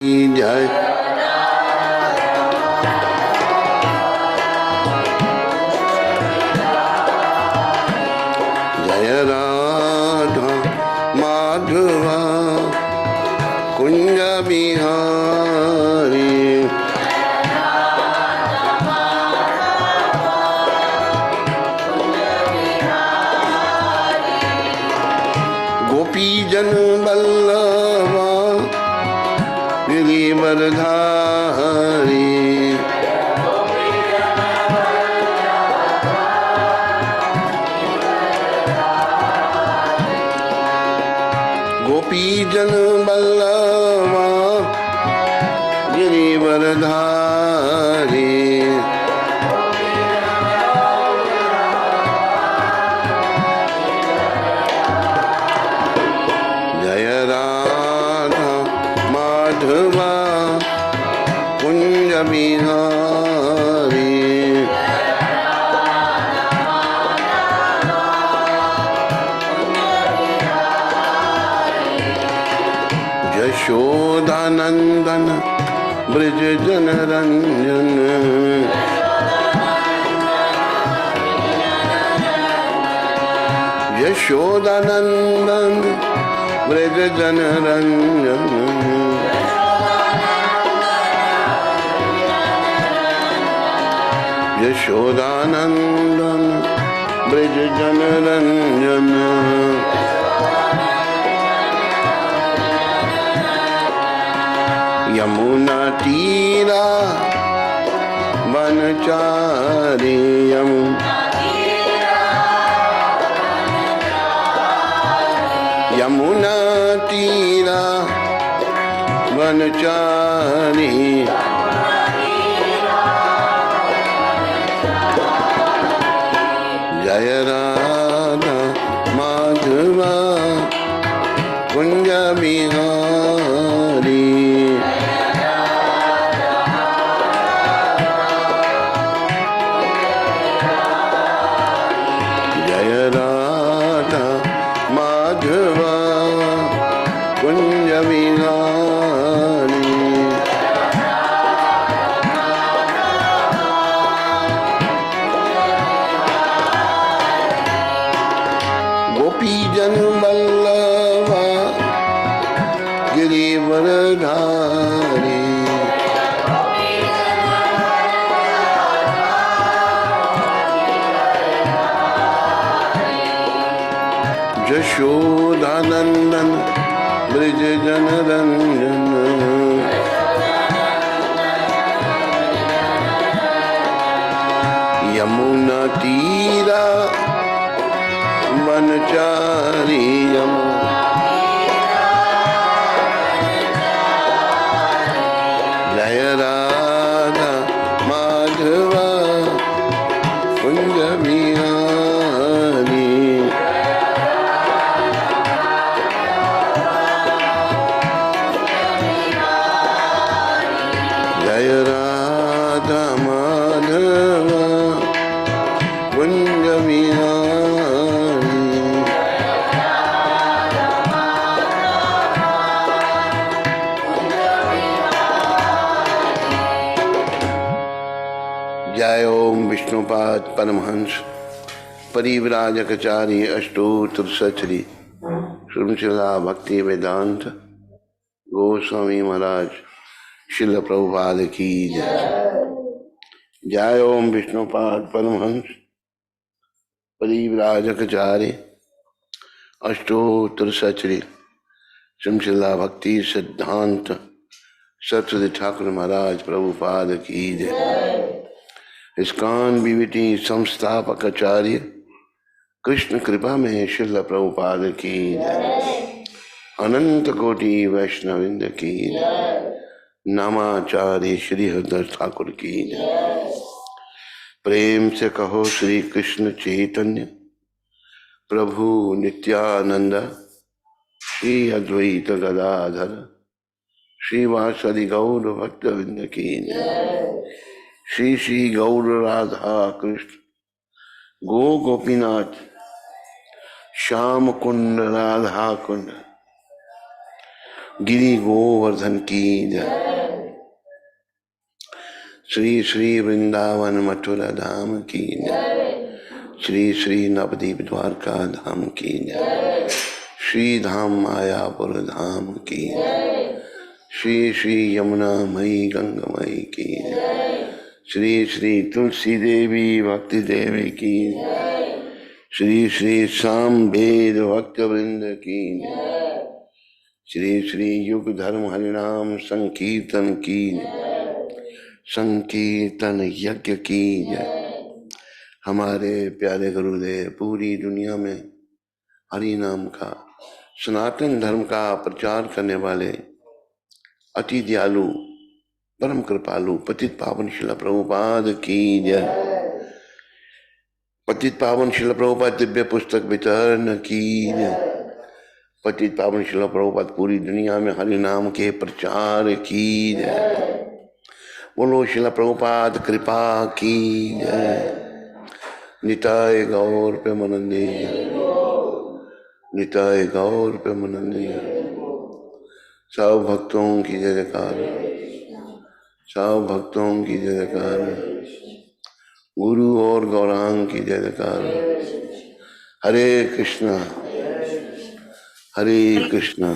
जय जय राधा माधवा कुंज बिहारी गोपी जन बल्लभा गिरिवरधारी गोपी जन बल्लभा गिरिवरधारी जय राधा माधवा कुंज बिहारी यशोदानंदन ब्रज जन रंजन यशोदानंदन ब्रज जन रंजन यशोदानंदन ब्रज जन रंजन यमुना तीरा वनचारी यमुना तीरा वनचारी जय राधा माधवा कुंज बिहारी जय राधा माधवा कुंज बिहारी गोपी जन बल्लभा गिरिवरधारी यशोदानंदन ब्रज जन रंजन यमुना तीरा वनचारी जय राधा माधवा कुंज बिहारी जय राधा माधवा कुंज बिहारी जय ओम विष्णुपाद परमहंस परिव्राजकाचार्य अष्टोत्तर सचरी श्रृंखला भक्ति वेदांत गोस्वामी महाराज शिल प्रभुपाद की जय। जय ओम विष्णुपाद परमहंस परिव्राजकाचार्य अष्टोत्तर सचरी श्रृंखला भक्ति सिद्धांत सरस्वती ठाकुर महाराज प्रभुपाद की जय। इस्कॉन बीवीटी संस्थापक आचार्य कृष्ण कृपा में शिल प्रभुपाद की जय। अनंत कोटि वैष्णविंद की जय। नामाचार्य श्री हरिदास ठाकुर की जय। प्रेम से कहो श्री कृष्ण चैतन्य प्रभु नित्यानंद श्री अद्वैत गदाधर श्रीवासदि गौर भक्तवृंद की जय। श्री श्री गौर राधा कृष्ण गो गोपीनाथ श्याम कुंड राधा कुंड गिरि गोवर्धन की जय। श्री श्री वृंदावन मथुरा धाम की जय। श्री श्री नवदीप द्वारका धाम की जय। श्री धाम मायापुर धाम की जय। श्री श्री यमुना मई गंगामयी की जय। श्री श्री तुलसी देवी भक्ति देवी की जय। श्री श्री साम वेद भक्त वृंद की जय। श्री श्री युग धर्म हरिनाम संकीर्तन की संकीर्तन यज्ञ की जय। हमारे प्यारे गुरुदेव पूरी दुनिया में हरि नाम का सनातन धर्म का प्रचार करने वाले अति दयालु परम कृपालु पतित पावन शिला प्रभुपाद की जय। पतित पावन शिला प्रभुपाद दिव्य पुस्तक वितरण की जय। पतित पावन शिला प्रभुपाद पूरी दुनिया में हरि नाम के प्रचार की जय। बोलो शिला प्रभुपाद कृपा की जय। निताय गौर प्रेमानंदी, निताय गौर प्रेमानंदी। सब भक्तों की जयकार, सब भक्तों की जयकार। गुरु और गौरांग की जयकार। हरे कृष्णा हरे कृष्णा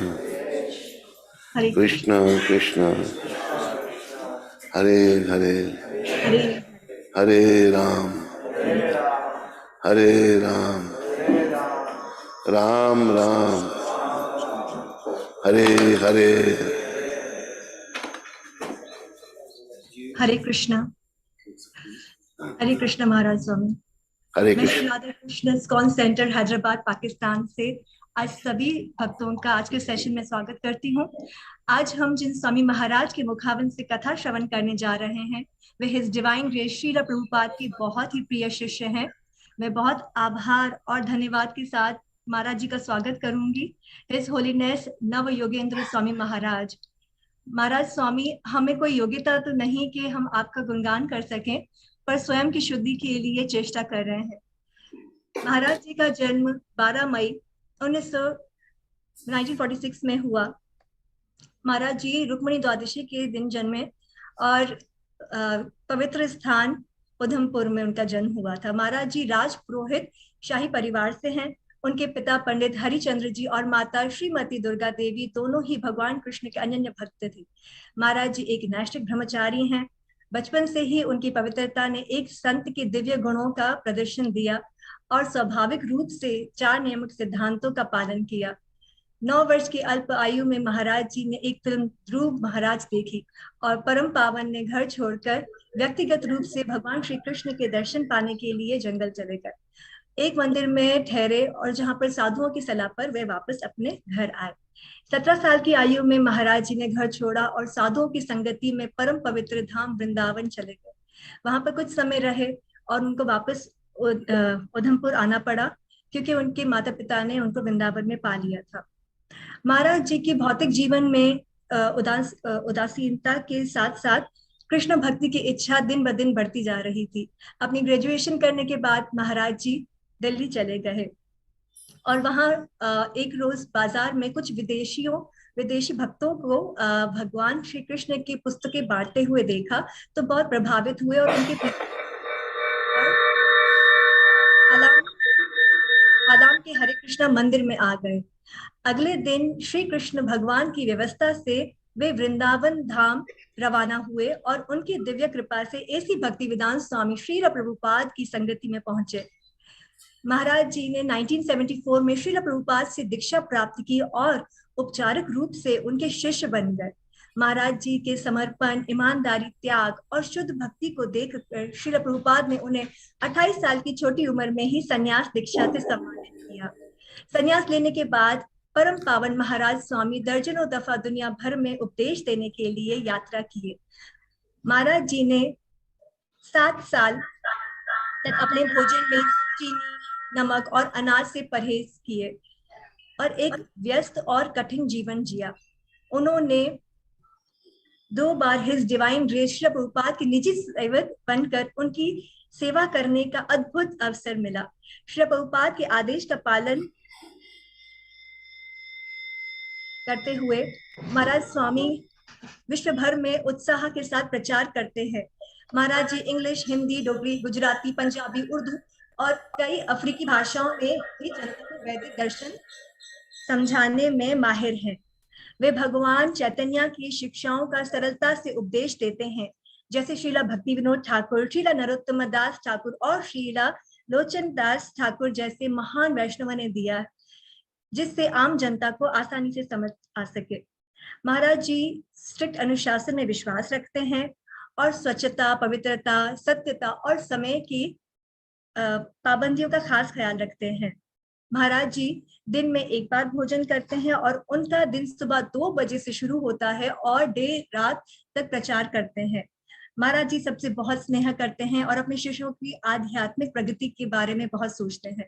कृष्णा कृष्णा हरे हरे हरे राम हरे राम राम राम हरे हरे। हरे कृष्णा। हरे कृष्णा महाराज स्वामी। हरे मैं कृष्ण। राधा कृष्ण इस्कॉन सेंटर हैदराबाद पाकिस्तान से आज सभी भक्तों का आज के सेशन में स्वागत करती हूँ। आज हम जिन स्वामी महाराज के मुखावन से कथा श्रवण करने जा रहे हैं वे his divine grace Shrila Prabhupada की बहुत ही प्रिय शिष्य हैं। मैं बहुत आभार और धन्यवाद के साथ महाराज जी का स्वागत करूंगी। हिज होलीनेस नव योगेंद्र स्वामी महाराज। महाराज स्वामी, हमें कोई योग्यता तो नहीं कि हम आपका गुणगान कर सकें, पर स्वयं की शुद्धि के लिए चेष्टा कर रहे हैं। महाराज जी का जन्म 12 मई 1946 में हुआ। महाराज जी रुक्मणी द्वादशी के दिन जन्मे और पवित्र स्थान उधमपुर में उनका जन्म हुआ था। महाराज जी राज पुरोहित शाही परिवार से हैं। उनके पिता पंडित हरिचंद्र जी और माता श्रीमती दुर्गा देवी दोनों ही भगवान कृष्ण के अनन्य भक्त थे। महाराज जी एक नैष्ठिक ब्रह्मचारी हैं। बचपन से ही उनकी पवित्रता ने एक संत के दिव्य गुणों का प्रदर्शन दिया और स्वाभाविक रूप से 4 नियमित सिद्धांतों का पालन किया। 9 वर्ष की अल्प आयु में महाराज जी ने एक फिल्म ध्रुव महाराज देखी और परम पावन ने घर छोड़कर व्यक्तिगत रूप से भगवान श्री कृष्ण के दर्शन पाने के लिए जंगल चले गए। एक मंदिर में ठहरे और जहां पर साधुओं की सलाह पर वे वापस अपने घर आए। 17 साल की आयु में महाराज जी ने घर छोड़ा और साधुओं की संगति में परम पवित्र धाम वृंदावन चले गए। वहां पर कुछ समय रहे और उनको वापस उधमपुर आना पड़ा क्योंकि उनके माता पिता ने उनको वृंदावन में पा लिया था। महाराज जी की भौतिक जीवन में उदासीनता के साथ साथ कृष्ण भक्ति की इच्छा दिन ब दिन बढ़ती जा रही थी। अपनी ग्रेजुएशन करने के बाद महाराज जी दिल्ली चले गए और वहां एक रोज बाजार में कुछ विदेशी भक्तों को भगवान श्री कृष्ण की पुस्तकें बांटते हुए देखा तो बहुत प्रभावित हुए और उनके आलाम के हरे कृष्णा मंदिर में आ गए। अगले दिन श्री कृष्ण भगवान की व्यवस्था से वे वृंदावन धाम रवाना हुए और उनकी दिव्य कृपा से ऐसी भक्ति वेदांत स्वामी श्रील प्रभुपाद की संगति में पहुंचे। महाराज जी ने 1974 में श्रील प्रभुपाद से दीक्षा प्राप्त की और औपचारिक रूप से उनके शिष्य बन गए। महाराज जी के समर्पण, ईमानदारी, त्याग और शुद्ध भक्ति को देखकर श्रील प्रभुपाद ने उन्हें 28 साल की छोटी उम्र में ही संन्यास दीक्षा से सम्मानित किया। संन्यास लेने के बाद परम पावन महाराज स्वामी दर्जनों दफा दुनिया भर में उपदेश देने के लिए यात्रा किए। महाराज जी ने 7 साल तक अपने भोजन में चीनी, नमक और अनाज से परहेज किए और एक व्यस्त और कठिन जीवन जिया। उन्होंने 2 बार his divine grace Shri Prabhupada के निजी सेवक बनकर उनकी सेवा करने का अद्भुत अवसर मिला। श्री प्रभुपाद के आदेश का पालन करते हुए महाराज स्वामी विश्व भर में उत्साह के साथ प्रचार करते हैं। महाराज जी इंग्लिश, हिंदी, डोगरी, गुजराती, पंजाबी, उर्दू और कई अफ्रीकी भाषाओं में भी जनता को वैदिक दर्शन समझाने में माहिर हैं। वे भगवान चैतन्य की शिक्षाओं का सरलता से उपदेश देते हैं, जैसे श्रीला भक्ति विनोद ठाकुर, श्रीला नरोत्तम दास ठाकुर और श्रीला लोचन दास ठाकुर जैसे महान वैष्णवों ने दिया, जिससे आम जनता को आसानी से समझ आ सके। महाराज जी स्ट्रिक्ट अनुशासन में विश्वास रखते हैं और स्वच्छता, पवित्रता, सत्यता और समय की पाबंदियों का खास ख्याल रखते हैं। महाराज जी दिन में एक बार भोजन करते हैं और उनका दिन सुबह 2 बजे से शुरू होता है और देर रात तक प्रचार करते हैं। महाराज जी सबसे बहुत स्नेह करते हैं और अपने शिष्यों की आध्यात्मिक प्रगति के बारे में बहुत सोचते हैं।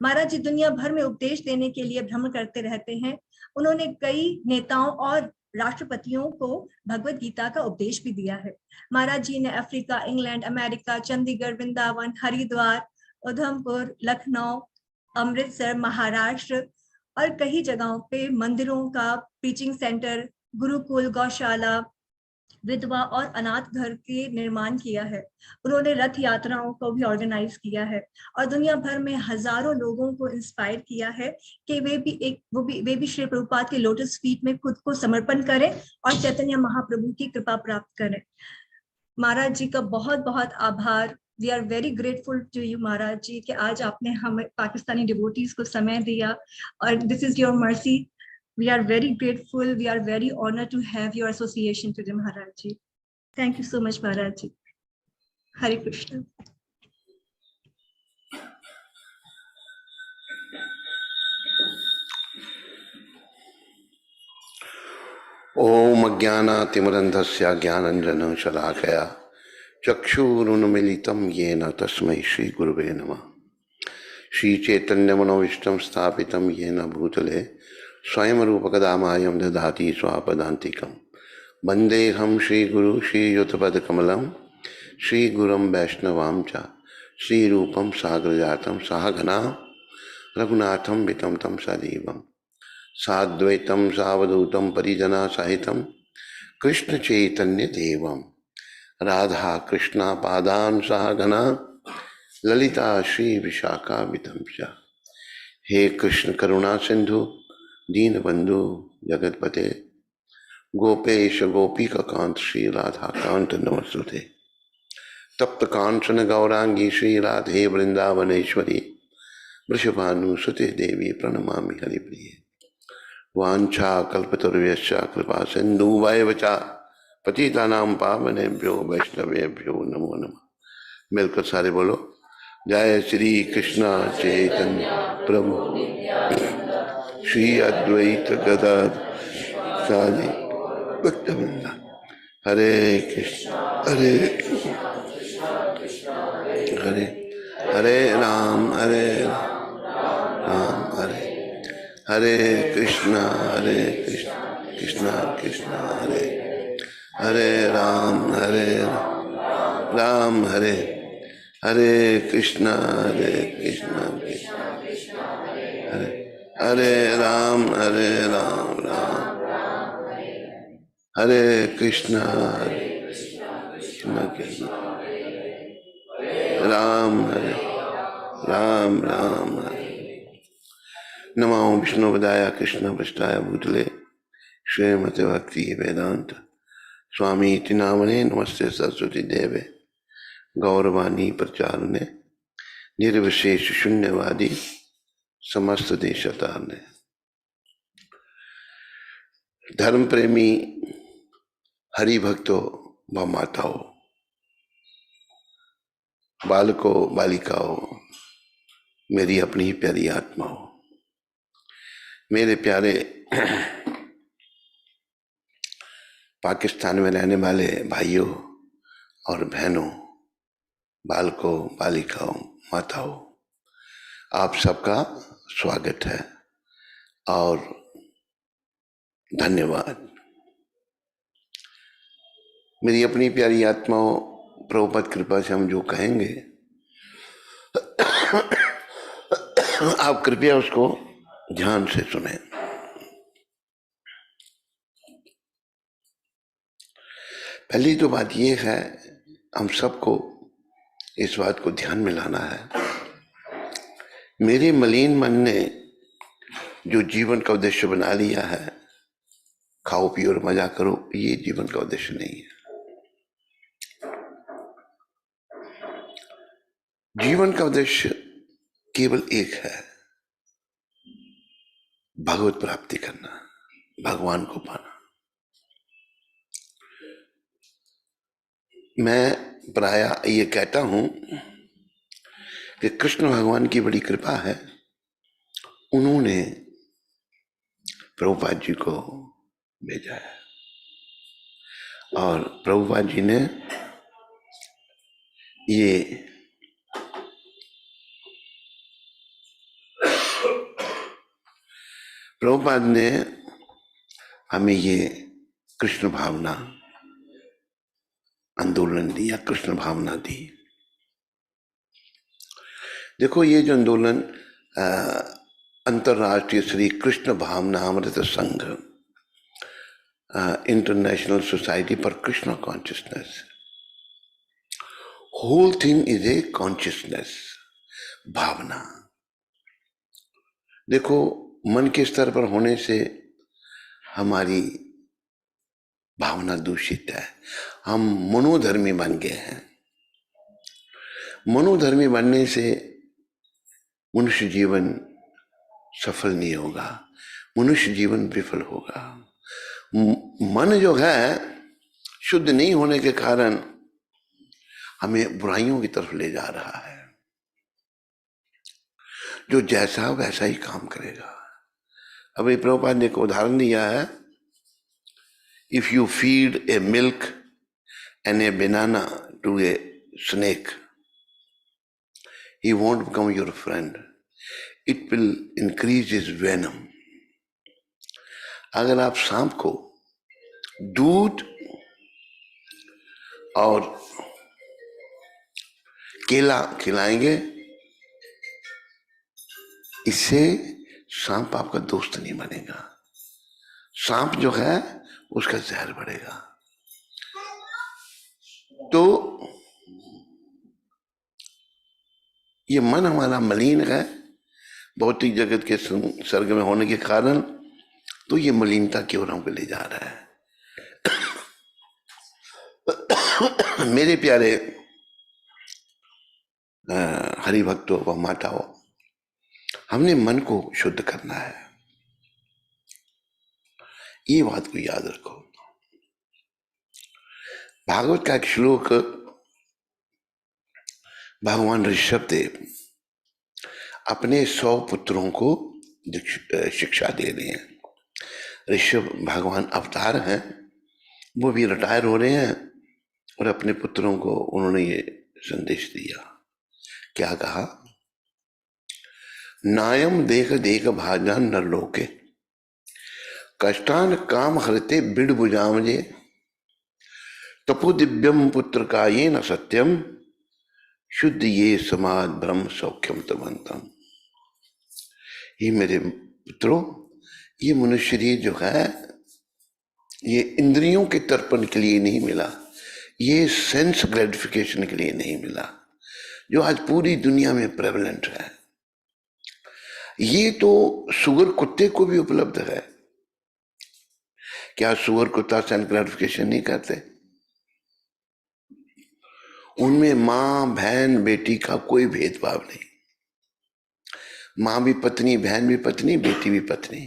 महाराज जी दुनिया भर में उपदेश देने के लिए भ्रमण करते रहते हैं। उन्होंने कई नेताओं और राष्ट्रपतियों को भगवत गीता का उपदेश भी दिया है। महाराज जी ने Africa, England, America, Chandigarh, Vrindavan, Haridwar, Udhampur, Lucknow, Amritsar, Maharashtra और कई जगहों पे मंदिरों का प्रीचिंग सेंटर, गुरुकुल, गौशाला, विधवा और अनाथ घर के निर्माण किया है। उन्होंने रथ यात्राओं को भी ऑर्गेनाइज किया है और दुनिया भर में हजारों लोगों को इंस्पायर किया है कि वे भी श्री प्रभुपाद के लोटस फीट में खुद को समर्पण करें और चैतन्य महाप्रभु की कृपा प्राप्त करें। महाराज जी का बहुत बहुत आभार। We are very grateful to you Maharaj ji कि आज आपने हमें पाकिस्तानी डिवोटीज को समय दिया और this is your mercy. We are very grateful. We are very honored to have your association today, Maharaj Ji. Thank you so much, Maharaj Ji. Hare Krishna. ओम अज्ञानातिमिरन्धस्य ज्ञानाञ्जनं शलाकया चक्षुरुन्मीलितं येन तस्मै श्रीगुरुवे नमः। श्रीचैतन्यमनोभीष्टं स्थापितं येन भूतले स्वयं रूपकदा मायं ददाति स्वापदान्तिकं। वन्देऽहं श्रीगुरु श्रीयुतपदकमलं श्रीगुरुं वैष्णवां च श्रीरूपं साग्रजातं सहगना रघुनाथं वितं तं सजीवं साद्वैतं सावधूतं परिजना सहितं कृष्ण चैतन्य देवं राधा कृष्णा पादान सहगना ललिता श्री विशाखा वितंसा। हे कृष्ण करुणा सिंधु दीनबंधु जगतपते गोपेश गोपिका कांत श्री राधा कांत नमस्तुते। तप्त कांचन गौरांगी श्री राधे वृंदावनेश्वरी वृषभानुसुते देवी प्रणमामि हरिप्रिये। वाञ्छा कल्पतरुभ्यश्च कृपा सिन्धुभ्येव च पतितानां पावनेभ्यो वैष्णवेभ्यो नमो नमः। मिलकर सारे बोलो जय श्री कृष्ण चैतन्य प्रभु श्री अद्वैत गदाधर साधि भक्तवृंद। हरे कृष्ण हरे हरे हरे राम राम हरे हरे कृष्णा कृष्णा कृष्णा हरे हरे राम राम हरे हरे कृष्णा कृष्णा हरे हरे राम राम हरे कृष्णा कृष्णा राम राम हरे। नमो विष्णुपदाय कृष्ण पृष्ठाय भूतले श्रीमते भक्ति वेदांत स्वामी इति नामने नमस्ते सरस्वती देवे गौरवाणी प्रचारणे निर्विशेष शून्यवादी समस्त देशतारणे। धर्म प्रेमी हरि भक्तों व माताओं, बालकों बालिकाओं, मेरी अपनी ही प्यारी आत्माओं, मेरे प्यारे पाकिस्तान में रहने वाले भाइयों और बहनों, बालकों बालिकाओं, माताओं, आप सबका स्वागत है और धन्यवाद। मेरी अपनी प्यारी आत्माओं, प्रभुपाद कृपा से हम जो कहेंगे आप कृपया उसको ध्यान से सुने। पहली तो बात ये है, हम सबको इस बात को ध्यान में लाना है, मेरे मलिन मन ने जो जीवन का उद्देश्य बना लिया है, खाओ पियो और मजा करो, ये जीवन का उद्देश्य नहीं है। जीवन का उद्देश्य केवल एक है, भगवत प्राप्ति करना, भगवान को पाना। मैं प्रायः ये कहता हूं कि कृष्ण भगवान की बड़ी कृपा है, उन्होंने प्रभुपाद जी को भेजा है और प्रभुपाद जी ने ये प्रभुपाद ने हमें ये कृष्ण भावना आंदोलन दिया, कृष्ण भावना दी। देखो ये जो आंदोलन अंतरराष्ट्रीय Shri Krishna Bhavana Amrita Sangh, International Society for Krishna Consciousness, whole thing is a consciousness, भावना। देखो मन के स्तर पर होने से हमारी भावना दूषित है, हम मनोधर्मी बन गए हैं। मनोधर्मी बनने से मनुष्य जीवन सफल नहीं होगा, मनुष्य जीवन विफल होगा। मन जो है शुद्ध नहीं होने के कारण हमें बुराइयों की तरफ ले जा रहा है, जो जैसा वैसा ही काम करेगा। अभी प्रभुपाद ने एक उदाहरण दिया है, if you feed a milk and a banana to a snake, he won't become your friend, it will increase his venom। अगर आप सांप को दूध और केला खिलाएंगे, इससे सांप आपका दोस्त नहीं बनेगा, सांप जो है उसका जहर बढ़ेगा। तो ये मन हमारा मलिन है, भौतिक जगत के सर्ग में होने के कारण, तो ये मलिनता की ओर हमको ले जा रहा है। मेरे प्यारे हरि भक्तों व माताओं, हमने मन को शुद्ध करना है, ये बात को याद रखो। भागवत का एक श्लोक भगवान ऋषभ देव अपने 100 पुत्रों को शिक्षा दे रहे हैं। ऋषभ भगवान अवतार हैं, वो भी रिटायर हो रहे हैं और अपने पुत्रों को उन्होंने ये संदेश दिया। क्या कहा? नायम देख देख भाजान नरलोके, कष्टान काम हरते बिड़ बुझामजे, तपो दिव्यम पुत्र का ये न सत्यम, शुद्ध ये समाज ब्रह्म सौख्यम तमंतम। ये मेरे पुत्रों, ये मनुष्य शरीर जो है, ये इंद्रियों के तर्पण के लिए नहीं मिला, ये सेंस ग्रेटिफिकेशन के लिए नहीं मिला, जो आज पूरी दुनिया में प्रेवलेंट है। ये तो सुअर कुत्ते को भी उपलब्ध है। क्या सुअर कुत्ता सेंस ग्रेटिफिकेशन नहीं करते? उनमें मां बहन बेटी का कोई भेदभाव नहीं, मां भी पत्नी, बहन भी पत्नी, बेटी भी पत्नी।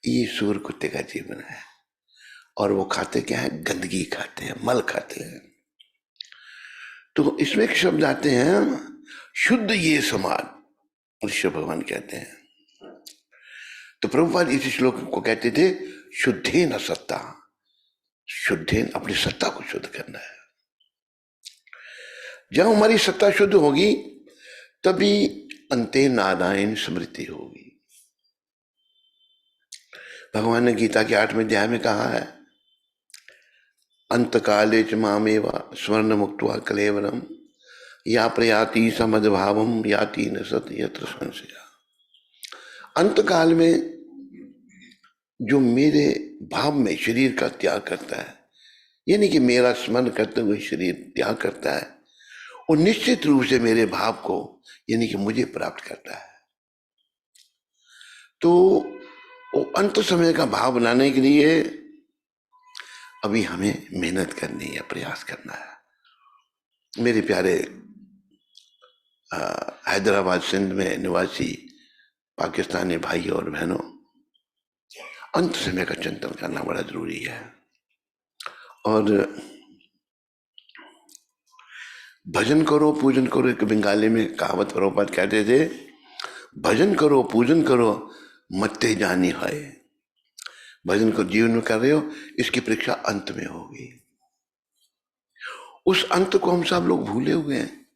ये सुअर कुत्ते का जीवन है। और वो खाते क्या है? गंदगी खाते हैं, मल खाते हैं। तो इसमें एक शब्द आते हैं, शुद्ध ये समाज, ऋषभ भगवान कहते हैं। तो प्रभुपाद इस श्लोक को कहते थे, शुद्धेन सत्ता, शुद्धेन, अपनी सत्ता को शुद्ध करना है। जब हमारी सत्ता शुद्ध होगी तभी अंते नारायण स्मृति होगी। भगवान ने गीता के 8वें अध्याय में कहा है, अंत काले च मामेवा स्वर्ण मुक्त्वा कलेवरम, या प्रयाति समद्भावम याति न सत यत्र संशया। अंत काल में जो मेरे भाव में शरीर का त्याग करता है, यानी कि मेरा स्मरण करते हुए शरीर त्याग करता है और निश्चित रूप से मेरे भाव को यानी कि मुझे प्राप्त करता है। तो वो अंत समय का भाव बनाने के लिए अभी हमें मेहनत करनी है, प्रयास करना है। मेरे प्यारे हैदराबाद सिंध में निवासी पाकिस्तानी भाई और बहनों, अंत समय का चिंतन करना बड़ा जरूरी है। और भजन करो पूजन करो, एक बंगाली में कहावत प्रभुपाद कहते थे, भजन करो पूजन करो मत्ते जानी है। भजन को जीवन में कर रहे हो, इसकी परीक्षा अंत में होगी। उस अंत को हम सब लोग भूले हुए हैं।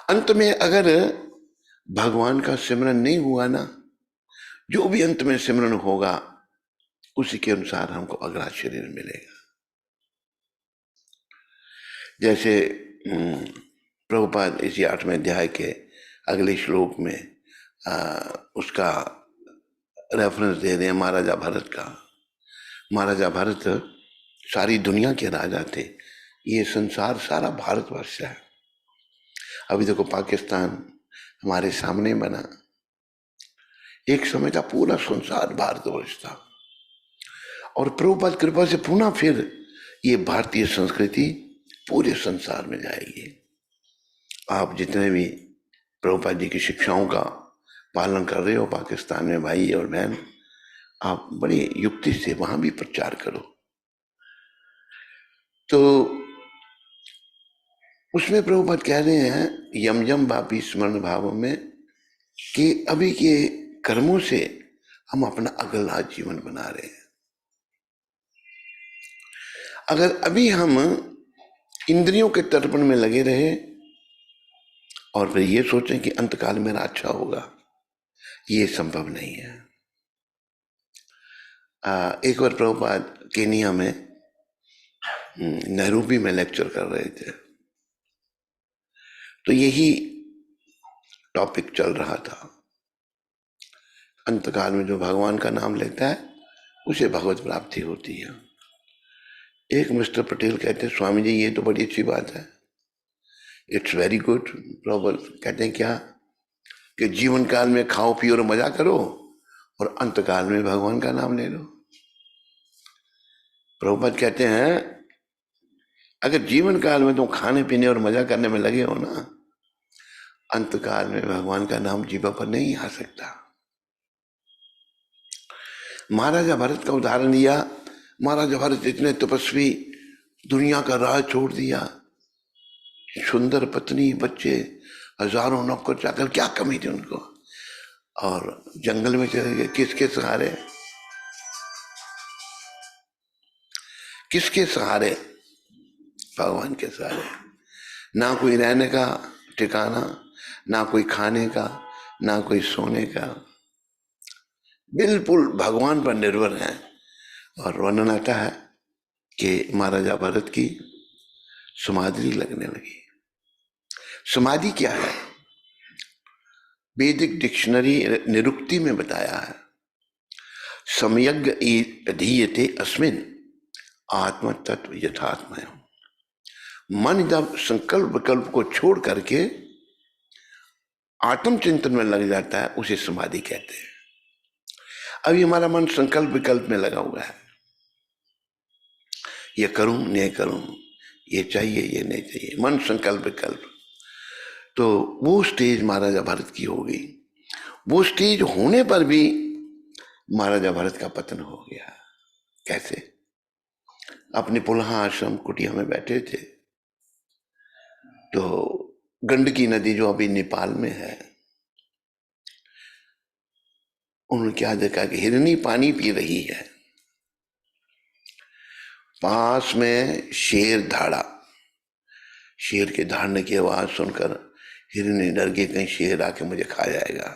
अंत में अगर भगवान का सिमरन नहीं हुआ ना, जो भी अंत में सिमरन होगा उसी के अनुसार हमको अगला शरीर मिलेगा। जैसे प्रभुपाद इसी 8वें अध्याय के अगले श्लोक में उसका रेफरेंस दे रहे हैं महाराजा भरत का। महाराजा भरत सारी दुनिया के राजा थे, ये संसार सारा भारतवर्ष है। अभी देखो पाकिस्तान हमारे सामने बना, एक समय था पूरा संसार भारतवर्ष था। और प्रभुपाद कृपा से पुनः फिर ये भारतीय संस्कृति पूरे संसार में जाएगी। आप जितने भी प्रभुपाद जी की शिक्षाओं का पालन कर रहे हो पाकिस्तान में भाई और बहन, आप बड़ी युक्ति से वहां भी प्रचार करो। तो उसमें प्रभुपाद कह रहे हैं यम यम वापी स्मरण भाव में कि अभी के कर्मों से हम अपना अगला जीवन बना रहे हैं। अगर अभी हम इंद्रियों के तर्पण में लगे रहे और फिर ये सोचें कि अंतकाल मेरा अच्छा होगा, ये संभव नहीं है। एक बार प्रभुपाद केनिया में नैरोबी में लेक्चर कर रहे थे, तो यही टॉपिक चल रहा था। अंतकाल में जो भगवान का नाम लेता है उसे भगवत प्राप्ति होती है। एक मिस्टर पटेल कहते हैं स्वामी जी ये तो बड़ी अच्छी बात है, इट्स वेरी गुड। प्रभुपाद कहते हैं क्या कि जीवन काल में खाओ पियो और मजा करो और अंतकाल में भगवान का नाम ले लो। प्रभुपाद कहते हैं अगर जीवन काल में तुम खाने पीने और मजा करने में लगे हो ना, अंतकाल में भगवान का नाम जीवा पर नहीं आ सकता। महाराजा भरत का उदाहरण दिया। महाराजा भरत इतने तपस्वी, दुनिया का राज छोड़ दिया, सुंदर पत्नी बच्चे, हजारों नौकर चाकर, क्या कमी थी उनको, और जंगल में चले गए। किसके सहारे? किसके सहारे? भगवान के सहारे। ना कोई रहने का ठिकाना, ना कोई खाने का, ना कोई सोने का, बिल्कुल भगवान पर निर्भर है। और वर्णन आता है कि महाराजा भरत की समाधि लगने लगी। समाधि क्या है? वैदिक डिक्शनरी निरुक्ति में बताया है, सम्यग् अधीयते अस्मिन् आत्म तत्व यथात्मय। मन जब संकल्प विकल्प को छोड़ करके आत्म चिंतन में लग जाता है उसे समाधि कहते हैं। अभी हमारा मन संकल्प विकल्प में लगा हुआ है, ये करूं नहीं करूं, ये चाहिए ये नहीं चाहिए, मन संकल्प विकल्प। तो वो स्टेज महाराजा भरत की हो गई। वो स्टेज होने पर भी महाराजा भरत का पतन हो गया। कैसे? अपने पुलहा आश्रम कुटिया में बैठे थे, तो गंडकी नदी जो अभी नेपाल में है, उन्होंने क्या देखा कि हिरनी पानी पी रही है, पास में शेर धाड़ा। शेर के धाड़ने की आवाज सुनकर हिरनी डर के कहीं शेर आके मुझे खा जाएगा।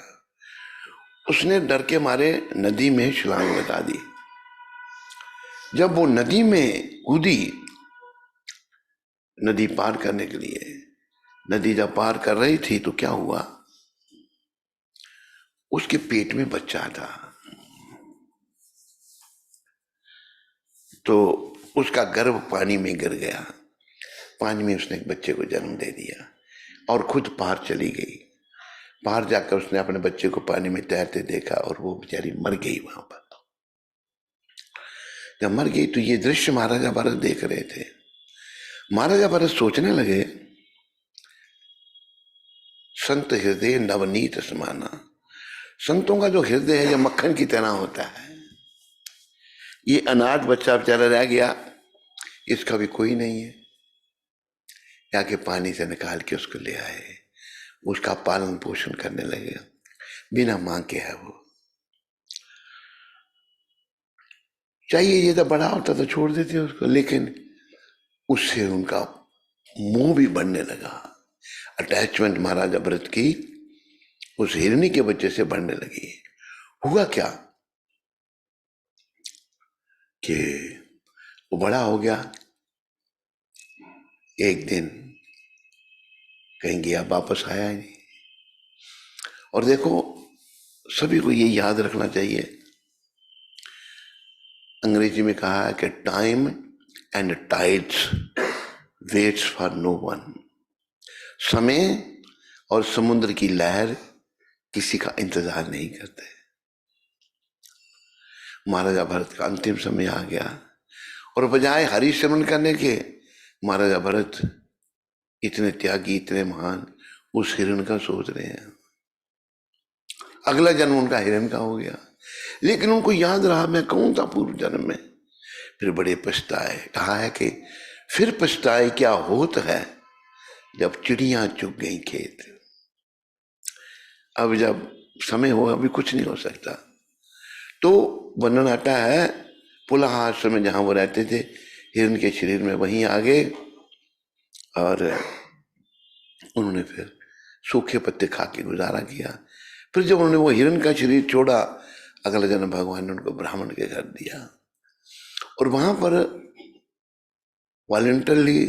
उसने डर के मारे नदी में छलांग लगा दी। जब वो नदी में कूदी नदी पार करने के लिए, नदी जब पार कर रही थी तो क्या हुआ, उसके पेट में बच्चा था। तो उसका गर्भ पानी में गिर गया, पानी में उसने एक बच्चे को जन्म दे दिया और खुद पार चली गई। पार जाकर उसने अपने बच्चे को पानी में तैरते देखा और वो बेचारी मर गई वहां पर। जब मर गई तो ये दृश्य महाराजा भरत देख रहे थे। महाराजा भरत सोचने लगे, संत हृदय नवनीत समाना, संतों का जो हृदय है ये मक्खन की तरह होता है। ये अनाथ बच्चा बेचारा रह गया, इसका भी कोई नहीं है। जाके पानी से निकाल के उसको ले आए, उसका पालन पोषण करने लगे, बिना मांग के है वो। चाहिए ये तो बड़ा होता तो छोड़ देते उसको, लेकिन उससे उनका मोह भी बढ़ने लगा। अटैचमेंट महाराजा भरत की उस हिरनी के बच्चे से बढ़ने लगी। हुआ क्या कि वो बड़ा हो गया, एक दिन कहीं गया, वापस आया ही नहीं। और देखो, सभी को ये याद रखना चाहिए, अंग्रेजी में कहा है कि time and tides waits for no one. समय और समुद्र की लहर किसी का इंतजार नहीं करते। महाराजा भरत का अंतिम समय आ गया और बजाय हरिशरण करने के, महाराजा भरत इतने त्यागी, इतने महान, उस हिरण का सोच रहे हैं। अगला जन्म उनका हिरण का हो गया, लेकिन उनको याद रहा मैं कौन था पूर्व जन्म में। फिर बड़े पछताए। कहा है कि फिर पछताए क्या होत है, जब चिड़ियां चुग गई खेत। अब जब समय हो, अभी कुछ नहीं हो सकता। तो वर्णन आता है पुलह आश्रम में जहां वो रहते थे, हिरण के शरीर में वहीं आ गए और उन्होंने फिर सूखे पत्ते खा के गुजारा किया। फिर जब उन्होंने वो हिरण का शरीर छोड़ा, अगला जन्म भगवान ने उनको ब्राह्मण के कर दिया और वहां पर वॉलंटरली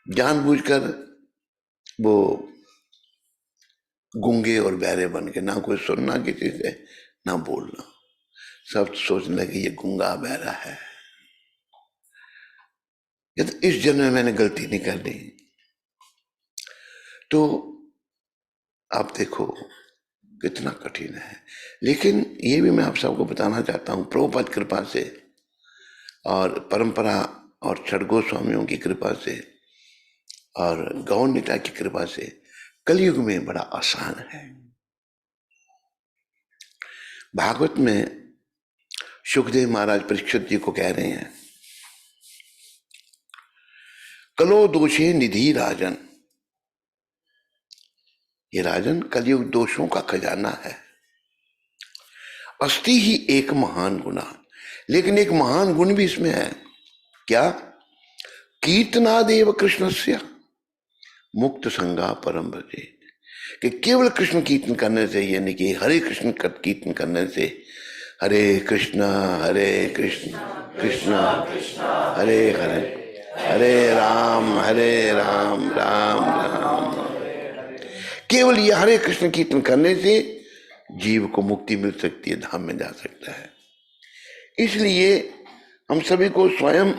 जानबूझकर वो गूंगे और बहरे बन के, ना कोई सुनना किसी से ना बोलना, सब सोचने लगे ये गूंगा बहरा है, ये तो इस जन्म में मैंने गलती नहीं कर दी। तो आप देखो कितना कठिन है। लेकिन ये भी मैं आप सबको बताना चाहता हूँ, प्रभुपाद कृपा से और परंपरा और छठ गोस्वामियों की कृपा से और गौर नेता की कृपा से कलयुग में बड़ा आसान है। भागवत में सुखदेव महाराज परीक्षित जी को कह रहे हैं, कलो दोषे निधि राजन, ये राजन कलयुग दोषों का खजाना है। अस्ति ही एक महान गुना, लेकिन एक महान गुण भी इसमें है। क्या? कीर्तनादेव कृष्णस्य मुक्त संगा परम भजे, कि केवल कृष्ण कीर्तन करने से, यानी कि हरे कृष्ण कीर्तन करने से, हरे कृष्ण कृष्ण हरे हरे, हरे राम राम राम, केवल ये हरे कृष्ण कीर्तन करने से जीव को मुक्ति मिल सकती है, धाम में जा सकता है। इसलिए हम सभी को स्वयं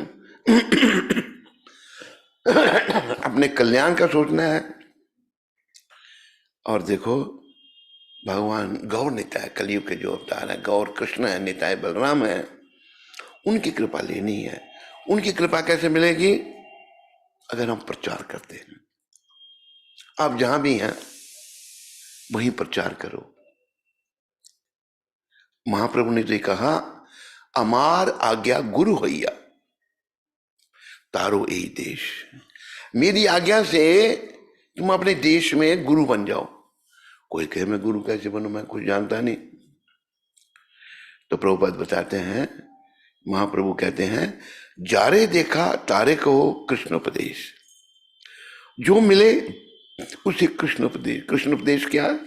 अपने कल्याण का सोचना है। और देखो, भगवान गौर निताय, कलयुग के जो अवतार है, गौर कृष्ण है, निताय बलराम है, उनकी कृपा लेनी है। उनकी कृपा कैसे मिलेगी? अगर हम प्रचार करते हैं। आप जहां भी हैं वहीं प्रचार करो। महाप्रभु ने तो कहा, अमार आज्ञा गुरु होइया तारो यही देश, मेरी आज्ञा से तुम अपने देश में गुरु बन जाओ। कोई कहे मैं गुरु कैसे बनूं, मैं कुछ जानता नहीं। तो प्रभुपाद बताते हैं, महाप्रभु कहते हैं, जारे देखा तारे कहो कृष्णोपदेश, जो मिले उसे कृष्णोपदेश। कृष्णोपदेश क्या है?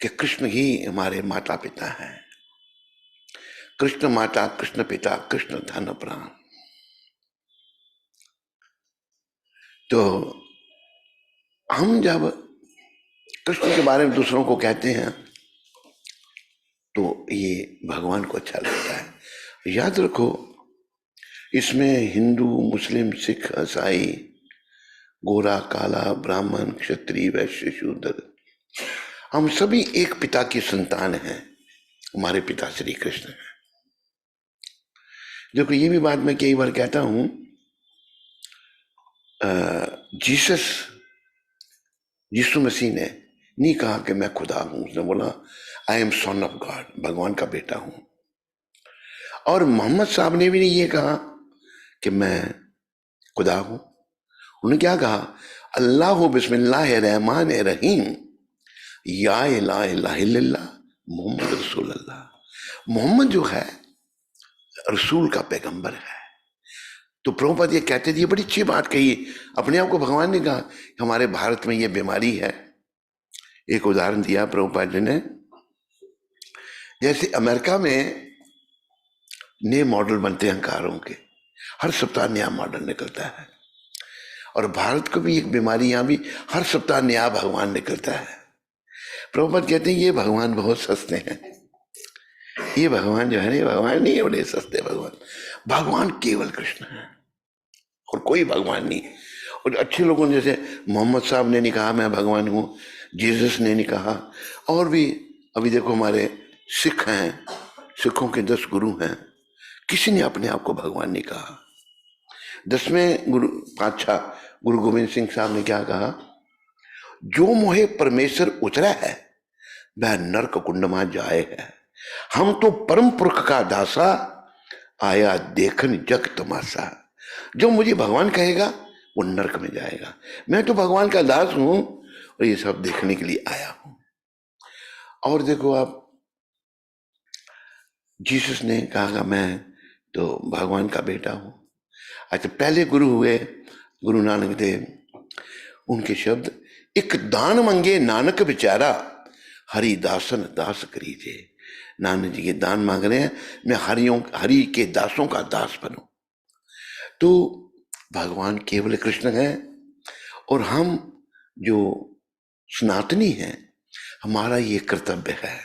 कि कृष्ण ही हमारे माता पिता हैं, कृष्ण माता, कृष्ण पिता, कृष्ण धन प्राण। तो हम जब कृष्ण के बारे में दूसरों को कहते हैं तो ये भगवान को अच्छा लगता है। याद रखो, इसमें हिंदू, मुस्लिम, सिख, ईसाई, गोरा, काला, ब्राह्मण, क्षत्रिय, वैश्य, शूद्र, हम सभी एक पिता की संतान हैं। हमारे पिता श्री कृष्ण हैं। देखो, ये भी बात मैं कई बार कहता हूं, जीसस, यीशु मसीह ने नहीं कहा कि मैं खुदा हूं। उसने बोला I am son of God, भगवान का बेटा हूं। और मोहम्मद साहब ने भी नहीं ये कहा कि मैं खुदा हूं। उन्होंने क्या कहा? अल्लाह बिस्मिल्लाह रहमान रहीम, या इला इला इल्लल्लाह मोहम्मद रसूलुल्लाह। मोहम्मद जो है रसूल का पैगंबर है। तो प्रभुपाद ये कहते थे, ये बड़ी अच्छी बात कही, अपने आप को भगवान ने कहा। हमारे भारत में ये बीमारी है। एक उदाहरण दिया प्रभुपाद जी ने, जैसे अमेरिका में नए मॉडल बनते हैं कारों के, हर सप्ताह नया मॉडल निकलता है। और भारत को भी एक बीमारी, यहां भी हर सप्ताह नया भगवान निकलता है। प्रभुपाद कहते हैं ये भगवान बहुत सस्ते हैं। ये भगवान जो है ना, ये भगवान नहीं है बड़े सस्ते भगवान। भगवान केवल कृष्ण है और कोई भगवान नहीं। और अच्छे लोगों ने, जैसे मोहम्मद साहब ने नहीं कहा मैं भगवान हूं, जीसस ने नहीं कहा, और भी अभी देखो हमारे सिख हैं, सिखों के 10 गुरु हैं, किसी ने अपने आप को भगवान नहीं कहा। 10वें गुरु पातशाह गुरु गोविंद सिंह साहब ने क्या कहा? जो मोहे परमेश्वर उतरा है वह नरक कुंड में जाए है। हम तो परम पुरख का दासा, आया देखन जग तमाशा। जो मुझे भगवान कहेगा वो नरक में जाएगा। मैं तो भगवान का दास हूं और ये सब देखने के लिए आया हूं। और देखो आप, जीसस ने कहा मैं तो भगवान का बेटा हूं। अच्छा, पहले गुरु हुए गुरु नानक देव, उनके शब्द, एक दान मंगे नानक बेचारा, हरि दासन दास करीजे। नानक जी के दान मांग रहे हैं, मैं हरि के दासों का दास बनूं। तो भगवान केवल कृष्ण है और हम जो सनातनी हैं, हमारा ये कर्तव्य है।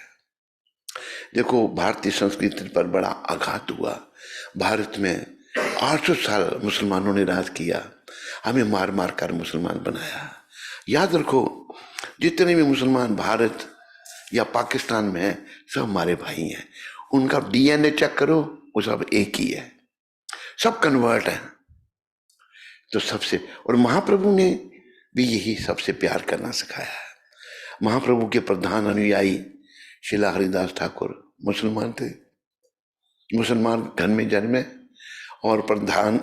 देखो, भारतीय संस्कृति पर बड़ा आघात हुआ। भारत में 800 साल मुसलमानों ने राज किया, हमें मार मार कर मुसलमान बनाया। याद रखो, जितने भी मुसलमान भारत या पाकिस्तान में हैं, सब हमारे भाई हैं। उनका डीएनए चेक करो, वो सब एक ही है, सब कन्वर्ट है। तो सबसे, और महाप्रभु ने भी यही सबसे प्यार करना सिखाया है। महाप्रभु के प्रधान अनुयायी शिला हरिदास ठाकुर मुसलमान थे, मुसलमान घर में जन्मे, और प्रधान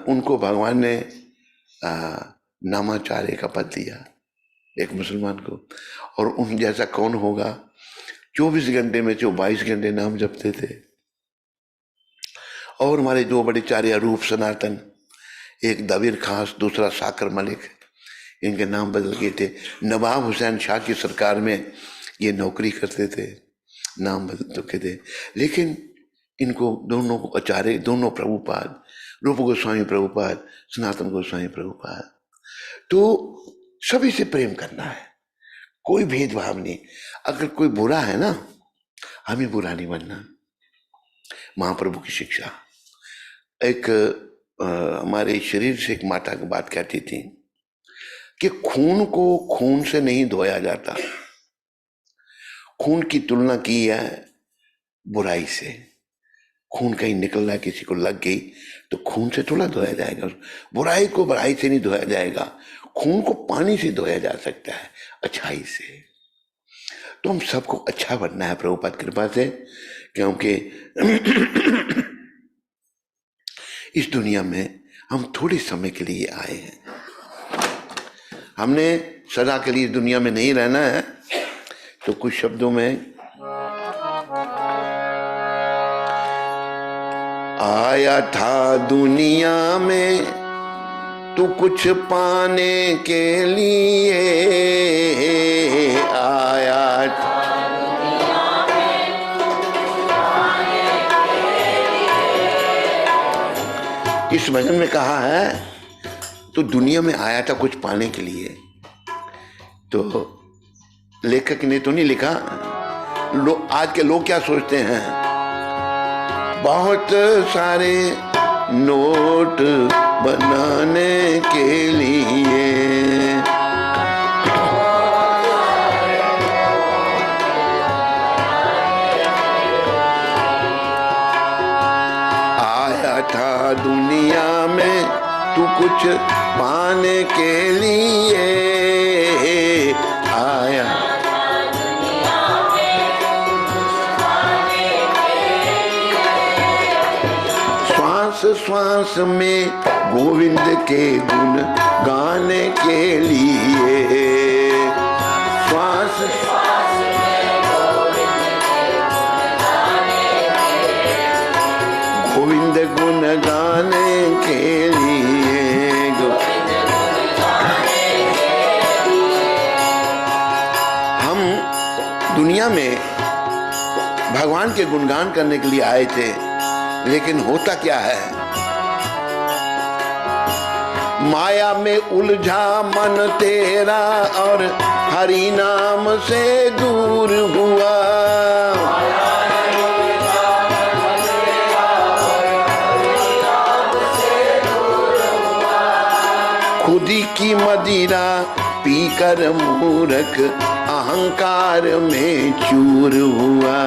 उनको भगवान ने नामाचार्य का पद दिया एक मुसलमान को। और उन जैसा कौन होगा? 24 घंटे में 22 घंटे नाम जपते थे। और हमारे 2 बड़े चार्य रूप सनातन, एक दबीर खास, दूसरा साकर मलिक, इनके नाम बदल गए थे। नवाब हुसैन शाह की सरकार में ये नौकरी करते थे, नाम बदल चुके थे। लेकिन इनको दोनों को आचार्य, दोनों प्रभुपाद, रूप गोस्वामी प्रभुपाद, सनातन गोस्वामी प्रभुपाद। तो सभी से प्रेम करना है, कोई भेदभाव नहीं। अगर कोई बुरा है ना, हमें बुरा नहीं बनना। महाप्रभु की शिक्षा, एक हमारे शरीर से एक माता की बात कहती थी कि खून को खून से नहीं धोया जाता। खून की तुलना की है बुराई से। खून कहीं निकल रहा है, किसी को लग गई, तो खून से थोड़ा धोया जाएगा। बुराई को बुराई से नहीं धोया जाएगा। खून को पानी से धोया जा सकता है, अच्छाई से। तो हम सबको अच्छा बनना है प्रभुपाद कृपा से, क्योंकि इस दुनिया में हम थोड़े समय के लिए आए हैं। हमने सदा के लिए इस दुनिया में नहीं रहना है। तो कुछ शब्दों में, आया था दुनिया में तू कुछ पाने के लिए, आया था दुनिया में कुछ पाने के लिए। इस भजन में कहा है तो दुनिया में आया था कुछ पाने के लिए। तो लेखक ने तो नहीं लिखा। आज के लोग क्या सोचते हैं, बहुत सारे नोट बनाने के लिए। आया था दुनिया में तू कुछ पाने के लिए, आया श्वास श्वास में गोविंद के गुण गाने के लिए, श्वास श्वास में गोविंद गुण गाने के लिए। हम दुनिया में भगवान के गुणगान करने के लिए आए थे, लेकिन होता क्या है, माया में उलझा मन तेरा और हरि नाम से दूर हुआ। खुदी की मदिरा पीकर मूर्ख अहंकार में चूर हुआ।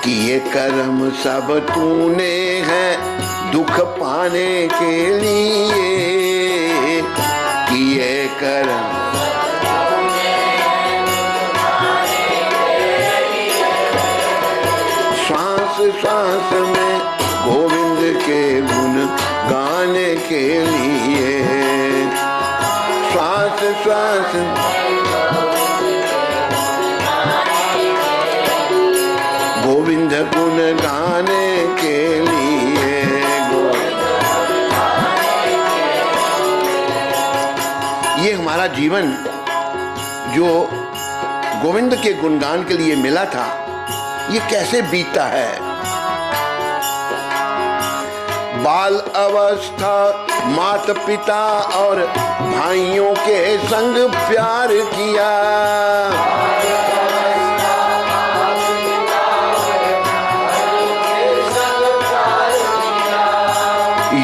किए कर्म सब तूने है दुख पाने के लिए, किए कर्म श्वास श्वास में गोविंद के गुण गाने के लिए, श्वास श्वास गोविंद गुण गाने के लिए। ये हमारा जीवन जो गोविंद के गुणगान के लिए मिला था, ये कैसे बीतता है। बाल अवस्था माता पिता और भाइयों के संग प्यार किया,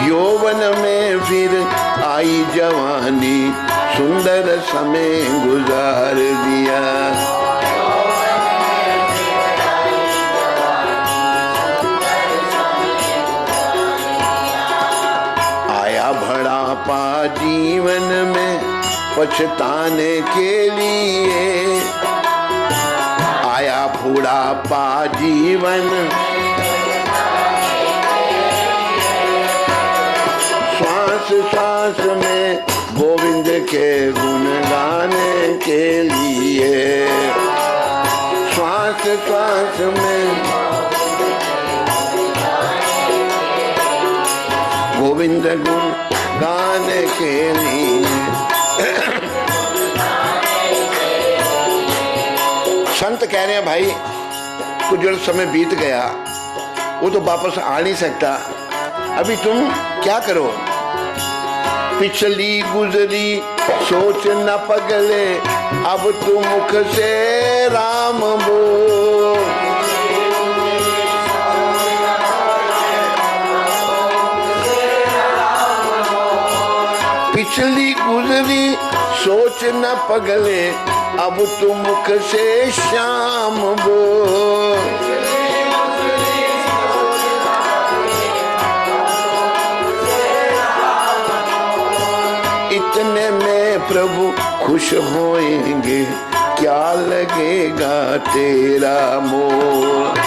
यौवन में फिर आई जवानी सुंदर समय गुजार दिया। बढ़ापा जीवन में पछताने के लिए, आया बुढ़ापा जीवन श्वास श्वास में गोविंद के गुण गाने के लिए, श्वास श्वास में गोविंद गुण गाने के लिए। संत कह रहे हैं भाई कुछ जो समय बीत गया वो तो वापस आ नहीं सकता, अभी तुम क्या करो, पिछली गुजरी सोच न पगले, अब तू मुख से राम बोल। पिछली गुजरी सोच न पगले, अब तू मुख से श्याम बोल। इतने में प्रभु खुश होएंगे, क्या लगेगा तेरा मोह।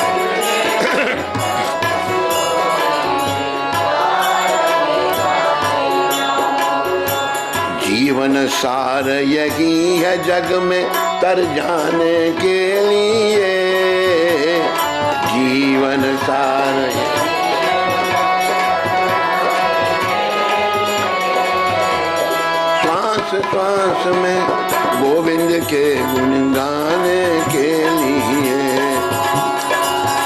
जीवन सार यही है जग में तर जाने के लिए, जीवन सार श्वास श्वास में गोविंद के गुण गाने के लिए,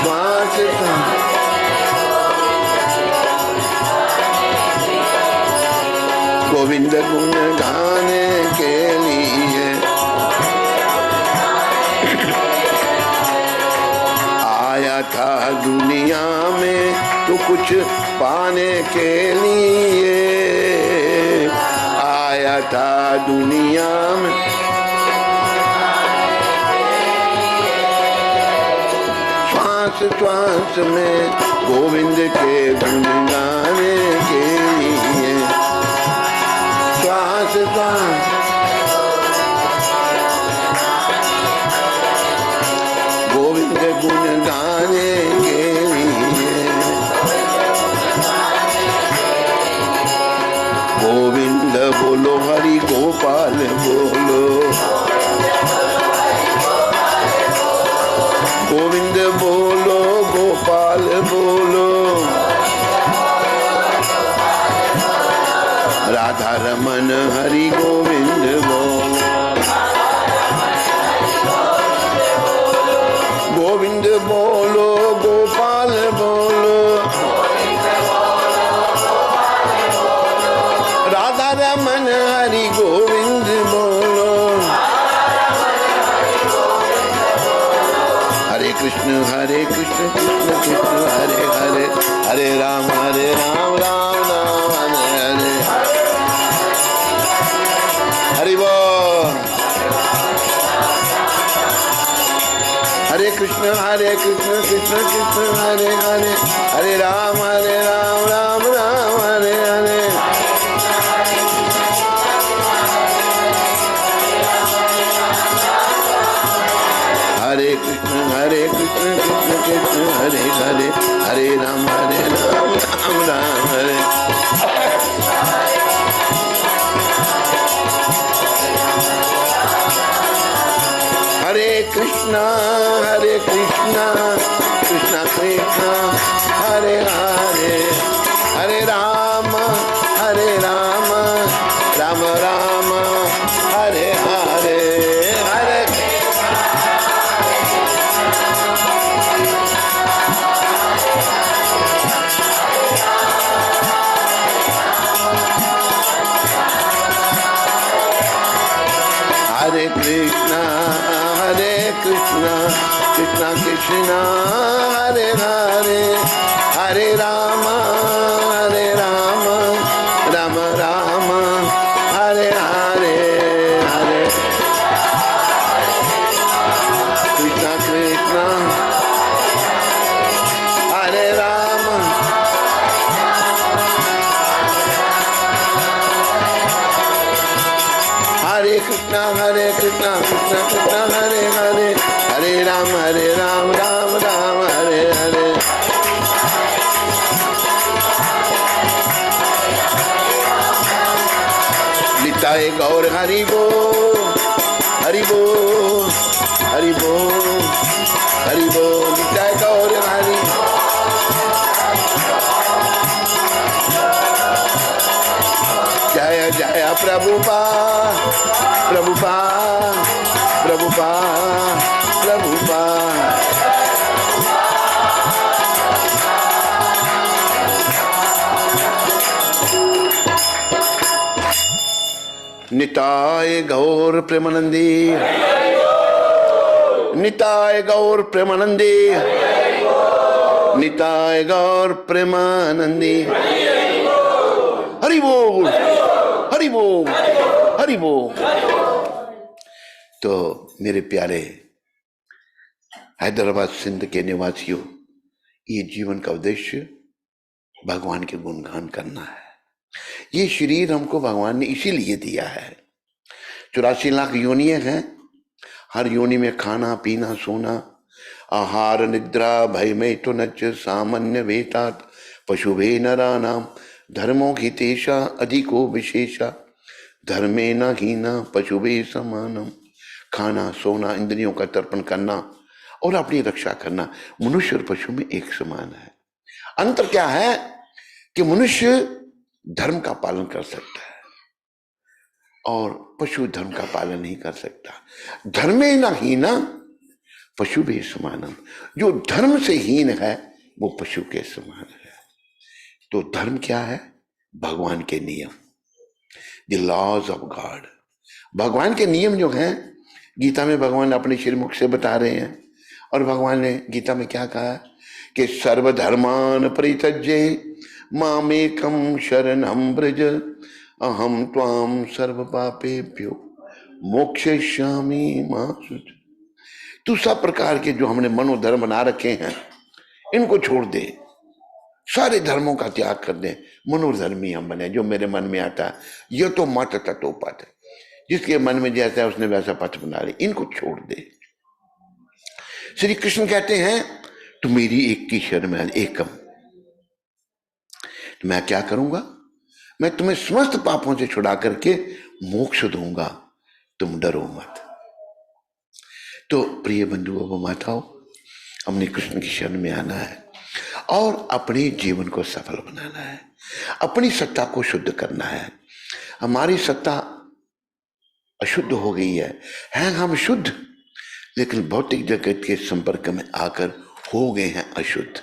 श्वास श्वास गोविंद गुण गाने के लिए। था दुनिया में तो कुछ पाने के लिए, आया था दुनिया में श्वास श्वास में गोविंद के गुण गाने के लिए, श्वास श्वास गोविंद गुण गाने के लिए, गोविंद बोलो हरि गोपाल बोलो, गोविंद बोलो गोपाल बोलो, राधा रमन हरि गोविंद बोलो, गोविंद बोलो गोपाल बोलो, राधा रमन हरि गोविंद बोलो, हरे कृष्ण कृष्ण कृष्ण हरे हरे, हरे राम राम राम हरे हरे, हरि बोल। हरे कृष्ण कृष्ण कृष्ण हरे हरे, हरे राम राम राम हरे हरे, हरे कृष्ण कृष्ण कृष्ण हरे हरे, हरे राम राम हरे, हरे कृष्णा कृष्णा कृष्णा हरे हरे, हरे राम राम राम हरे हरे, हरे हरे कृष्णा कृष्णा कृष्णा हरे हरे, हरे राम राम राम हरे हरे, हरे कृष्णा कृष्णा हरे राम, हरे कृष्णा कृष्णा कृष्णा हरे हरे, हरे राम राम हरे हरे, निताय गौर हरि बोल, हरि बोल, हरि बोल, हरि बोल, निताय गौर हरि, जय जय प्रभुपाद प्रभुपाद प्रभुपाद प्रभुपाद, निताय गौर प्रेमानंदी, निताय गौर प्रेमानंदी, निताय गौर प्रेमानंदी, हरि बोल हरि बोल हरि बोल। तो मेरे प्यारे हैदराबाद सिंध के निवासियों, ये जीवन का उद्देश्य भगवान के गुणगान करना है। ये शरीर हमको भगवान ने इसीलिए दिया है। 84 लाख योनियां हैं, हर योनि में खाना पीना सोना आहार निद्रा भय में तो नच सामान्य वेतात पशुभे नरा नाम धर्मो हितेशा अधिको विशेषा धर्मे न हीना पशुभे समानम। खाना सोना इंद्रियों का तर्पण करना और अपनी रक्षा करना मनुष्य और पशु में एक समान है। अंतर क्या है कि मनुष्य धर्म का पालन कर सकता है और पशु धर्म का पालन नहीं कर सकता। धर्मे न हीना पशु भी समानम, जो धर्म से हीन है वो पशु के समान है। तो धर्म क्या है? भगवान के नियम, द लॉज ऑफ गॉड। भगवान के नियम जो हैं गीता में भगवान अपने श्रीमुख से बता रहे हैं। और भगवान ने गीता में क्या कहा? कि सर्वधर्मान परित्यज्य मामेकं शरणं व्रज अहम त्वां सर्व पापेभ्यो मोक्षयिष्यामि मा शुच। तू सब प्रकार के जो हमने मनोधर्म बना रखे हैं इनको छोड़ दे, सारे धर्मों का त्याग कर दे, मनोधर्मी हम बने। जो मेरे मन में आता है यह तो मत तत्व पथ, जिसके मन में जैसा है उसने वैसा पथ बना लिया, इनको छोड़ दे। श्री कृष्ण कहते हैं तू मेरी एक की शरण में एकम, तो मैं क्या करूंगा, मैं तुम्हें समस्त पापों से छुड़ा करके मोक्ष दूंगा, तुम डरो मत। तो प्रिय बंधुओं व माताओं, हमने कृष्ण की शरण में आना है और अपने जीवन को सफल बनाना है, अपनी सत्ता को शुद्ध करना है। हमारी सत्ता अशुद्ध हो गई है हम शुद्ध, लेकिन भौतिक जगत के संपर्क में आकर हो गए हैं अशुद्ध,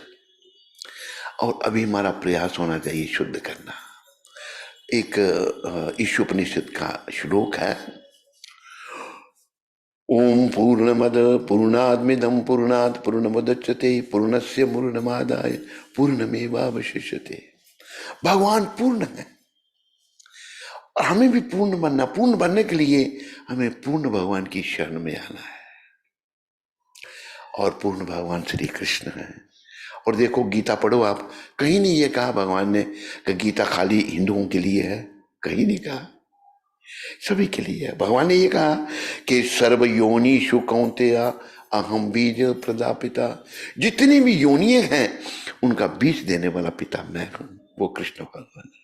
और अभी हमारा प्रयास होना चाहिए शुद्ध करना। एक ईशोपनिषद का श्लोक है, ओम पूर्णमद पूर्णादमिदं पूर्णात् पूर्णमुदच्यते पूर्णस्य पूर्णमादाय पूर्णमेवावशिष्यते। भगवान पूर्ण है और हमें भी पूर्ण बनना, पूर्ण बनने के लिए हमें पूर्ण भगवान की शरण में आना है, और पूर्ण भगवान श्री कृष्ण है। और देखो गीता पढ़ो आप, कहीं नहीं ये कहा भगवान ने कि गीता खाली हिंदुओं के लिए है, कहीं नहीं कहा, सभी के लिए है। भगवान ने ये कहा कि सर्व योनिषु कौन्तेय अहम बीज प्रदापिता, जितनी भी योनियां हैं उनका बीज देने वाला पिता मैं हूं, वो कृष्ण भगवान है।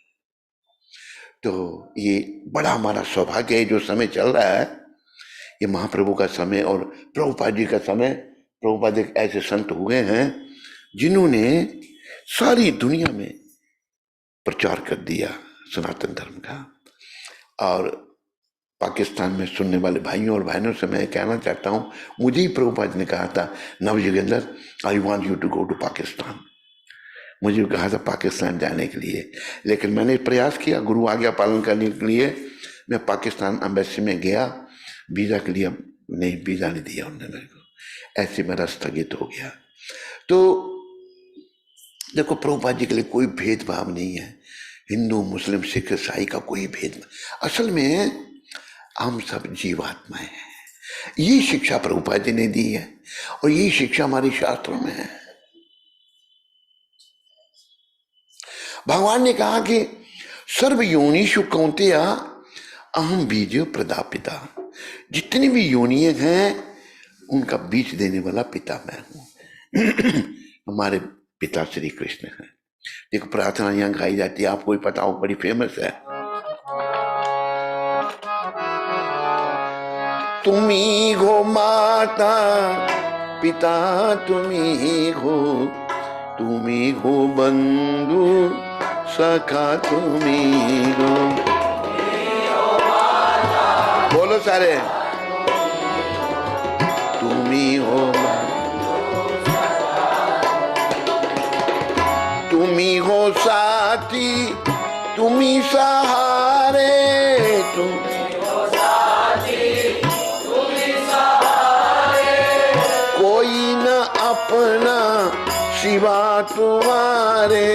तो ये बड़ा हमारा सौभाग्य है, जो समय चल रहा है ये महाप्रभु का समय और प्रभुपाद जी का समय। प्रभुपाद एक ऐसे संत हुए हैं जिन्होंने सारी दुनिया में प्रचार कर दिया सनातन धर्म का। और पाकिस्तान में सुनने वाले भाइयों और बहनों से मैं कहना चाहता हूँ, मुझे ही प्रभुपाद ने कहा था, Navayugendra I want you to go to Pakistan, मुझे कहा था पाकिस्तान जाने के लिए, लेकिन मैंने प्रयास किया गुरु आज्ञा पालन करने के लिए। मैं पाकिस्तान एम्बेसी में गया, वीज़ा के लिए नहीं, वीज़ा नहीं दिया उन्होंने मेरे को, ऐसे मेरा स्थगित हो गया। तो देखो प्रभुपाद जी के लिए कोई भेदभाव नहीं है, हिंदू मुस्लिम सिख ईसाई का कोई भेदभाव, असल में हम सब जीवात्माएं हैं। ये शिक्षा प्रभुपाद जी ने दी है और ये शिक्षा हमारी शास्त्रों में है। भगवान ने कहा कि सर्व योनिषु कौन्तेय अहम बीज प्रदापिता, जितनी भी योनियां हैं उनका बीज देने वाला पिता मैं हूं। हमारे पिता श्री कृष्ण हैं। देखो प्रार्थना यहां गाई जाती है, आपको भी पता हो, बड़ी फेमस है। तुम्ही हो माता पिता तुम्ही हो, तुम्ही हो बंधु सखा तुम्ही हो। बोलो सारे, तुम्ही हो, तुम्ही हो साथी तुम्ही सहारे, कोई न अपना सिवा तुम्हारे,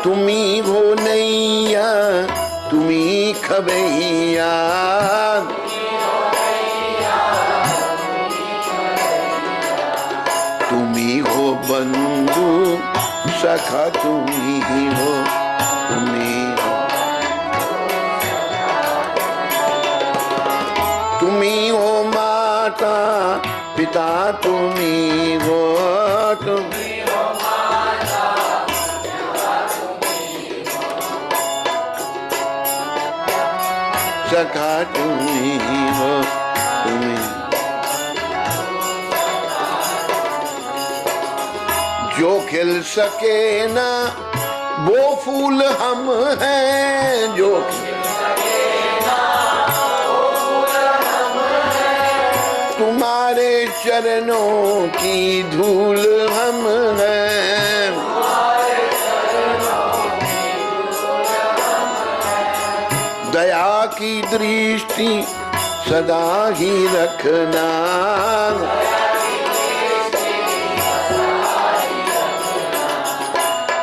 तुम्ही हो नैया तुम्ही खबैया, तुम्ही हो बंधु सखा तुम्ही हो, तुम्ही हो, तुम्ही हो माता पिता तुम्ही हो, तुम्ही हो माता सखा तुम्ही हो, तुम्ही जो खिल सके ना वो फूल हम हैं, जो तुम्हारे चरणों की धूल हम हैं, दया की दृष्टि सदा ही रखना।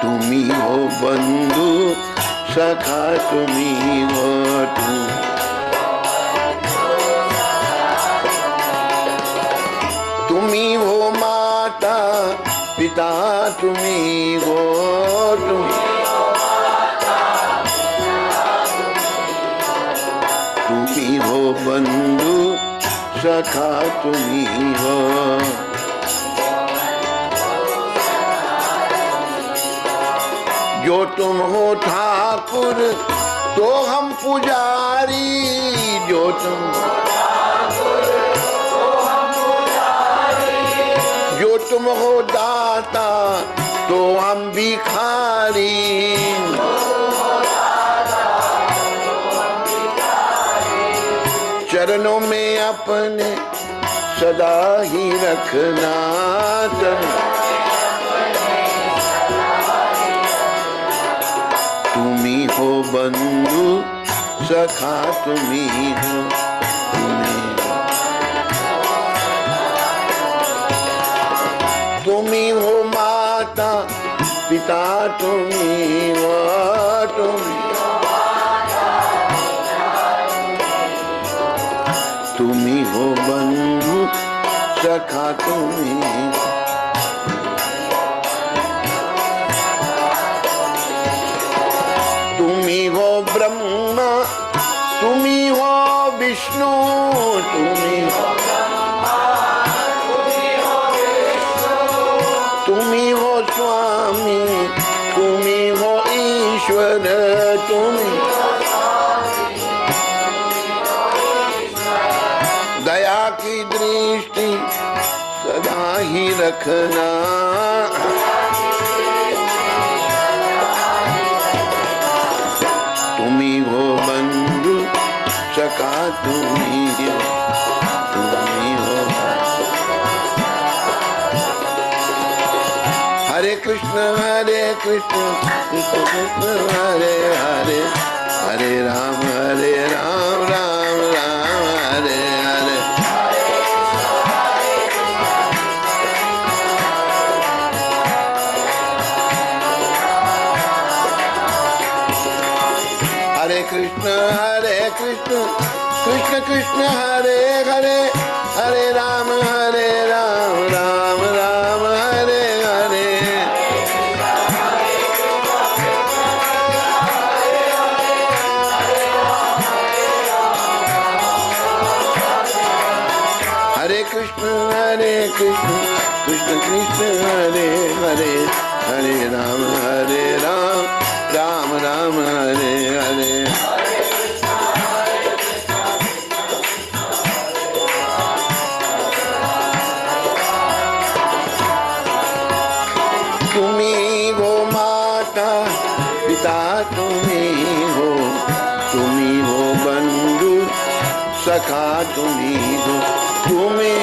तुम्ही हो बंधु सखा तुम्ही हो तुम। तुम्ही हो माता पिता तुम्ही हो तुम। तुम्ही हो बंधु सखा तुम्ही हो। जो तुम हो ठाकुर तो हम पुजारी। जो तुम जो तुम हो दाता तो हम भिखारी। चरणों में अपने सदा ही रखना। तुम्ही हो बंधु सखा तुम्ही हो। तुम्ही हो माता पिता तुम्ही हो तुम्ही। तुम्ही हो बंधु सखा तुम्ही। तुम्ही हो ब्रह्मा तुम्ही हो विष्णु। तुम्ही तुम्ही हो स्वामी तुम्ही हो ईश्वर। तुम्ही दया की दृष्टि सदा ही रखना। तुम्ही हो बंधु सखा तुम्ही हो। तुम्ही हो। हरे कृष्ण कृष्ण कृष्ण हरे हरे। हरे राम राम राम हरे हरे। हरे कृष्ण कृष्ण कृष्ण हरे हरे। हरे राम राम राम हरे हरे। हरे कृष्ण कृष्ण कृष्ण हरे हरे। हरे राम राम राम हरे हरे। तुम्ही हो माता पिता तुम्ही हो। तुम्ही हो बंधु सखा तुम्ही हो। तुम्ही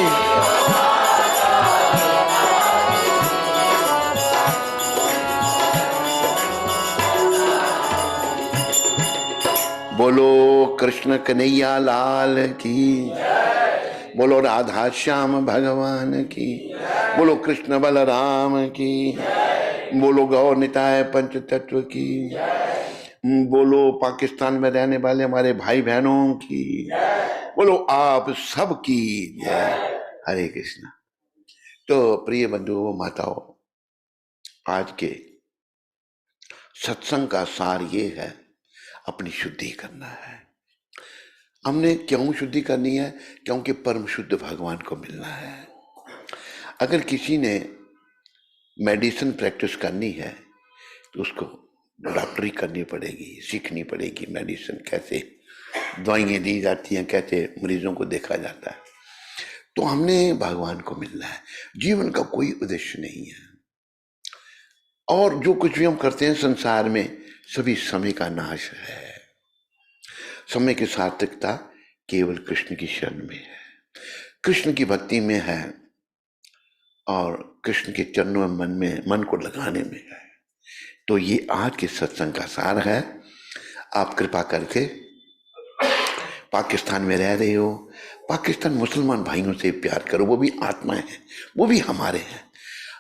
बोलो कृष्ण कन्हैया लाल की। बोलो राधा श्याम भगवान की। बोलो कृष्ण बलराम की। बोलो गौ निताय पंच तत्व की। बोलो पाकिस्तान में रहने वाले हमारे भाई बहनों की। बोलो आप सब की जय। हरे कृष्ण। तो प्रिय बंधुओं माताओं, आज के सत्संग का सार ये है, अपनी शुद्धि करना है। हमने क्यों शुद्धि करनी है? क्योंकि परम शुद्ध भगवान को मिलना है। अगर किसी ने मेडिसिन प्रैक्टिस करनी है तो उसको डॉक्टरी करनी पड़ेगी, सीखनी पड़ेगी। मेडिसिन कैसे दवाइयाँ दी जाती हैं, कैसे मरीजों को देखा जाता है। तो हमने भगवान को मिलना है। जीवन का कोई उद्देश्य नहीं है, और जो कुछ भी हम करते हैं संसार में सभी समय का नाश है। समय की सार्थकता केवल कृष्ण की शरण में है, कृष्ण की भक्ति में है, और कृष्ण के चरणों में मन को लगाने में है। तो ये आज के सत्संग का सार है। आप कृपा करके पाकिस्तान में रह रहे हो, पाकिस्तान मुसलमान भाइयों से प्यार करो, वो भी आत्मा है, वो भी हमारे हैं।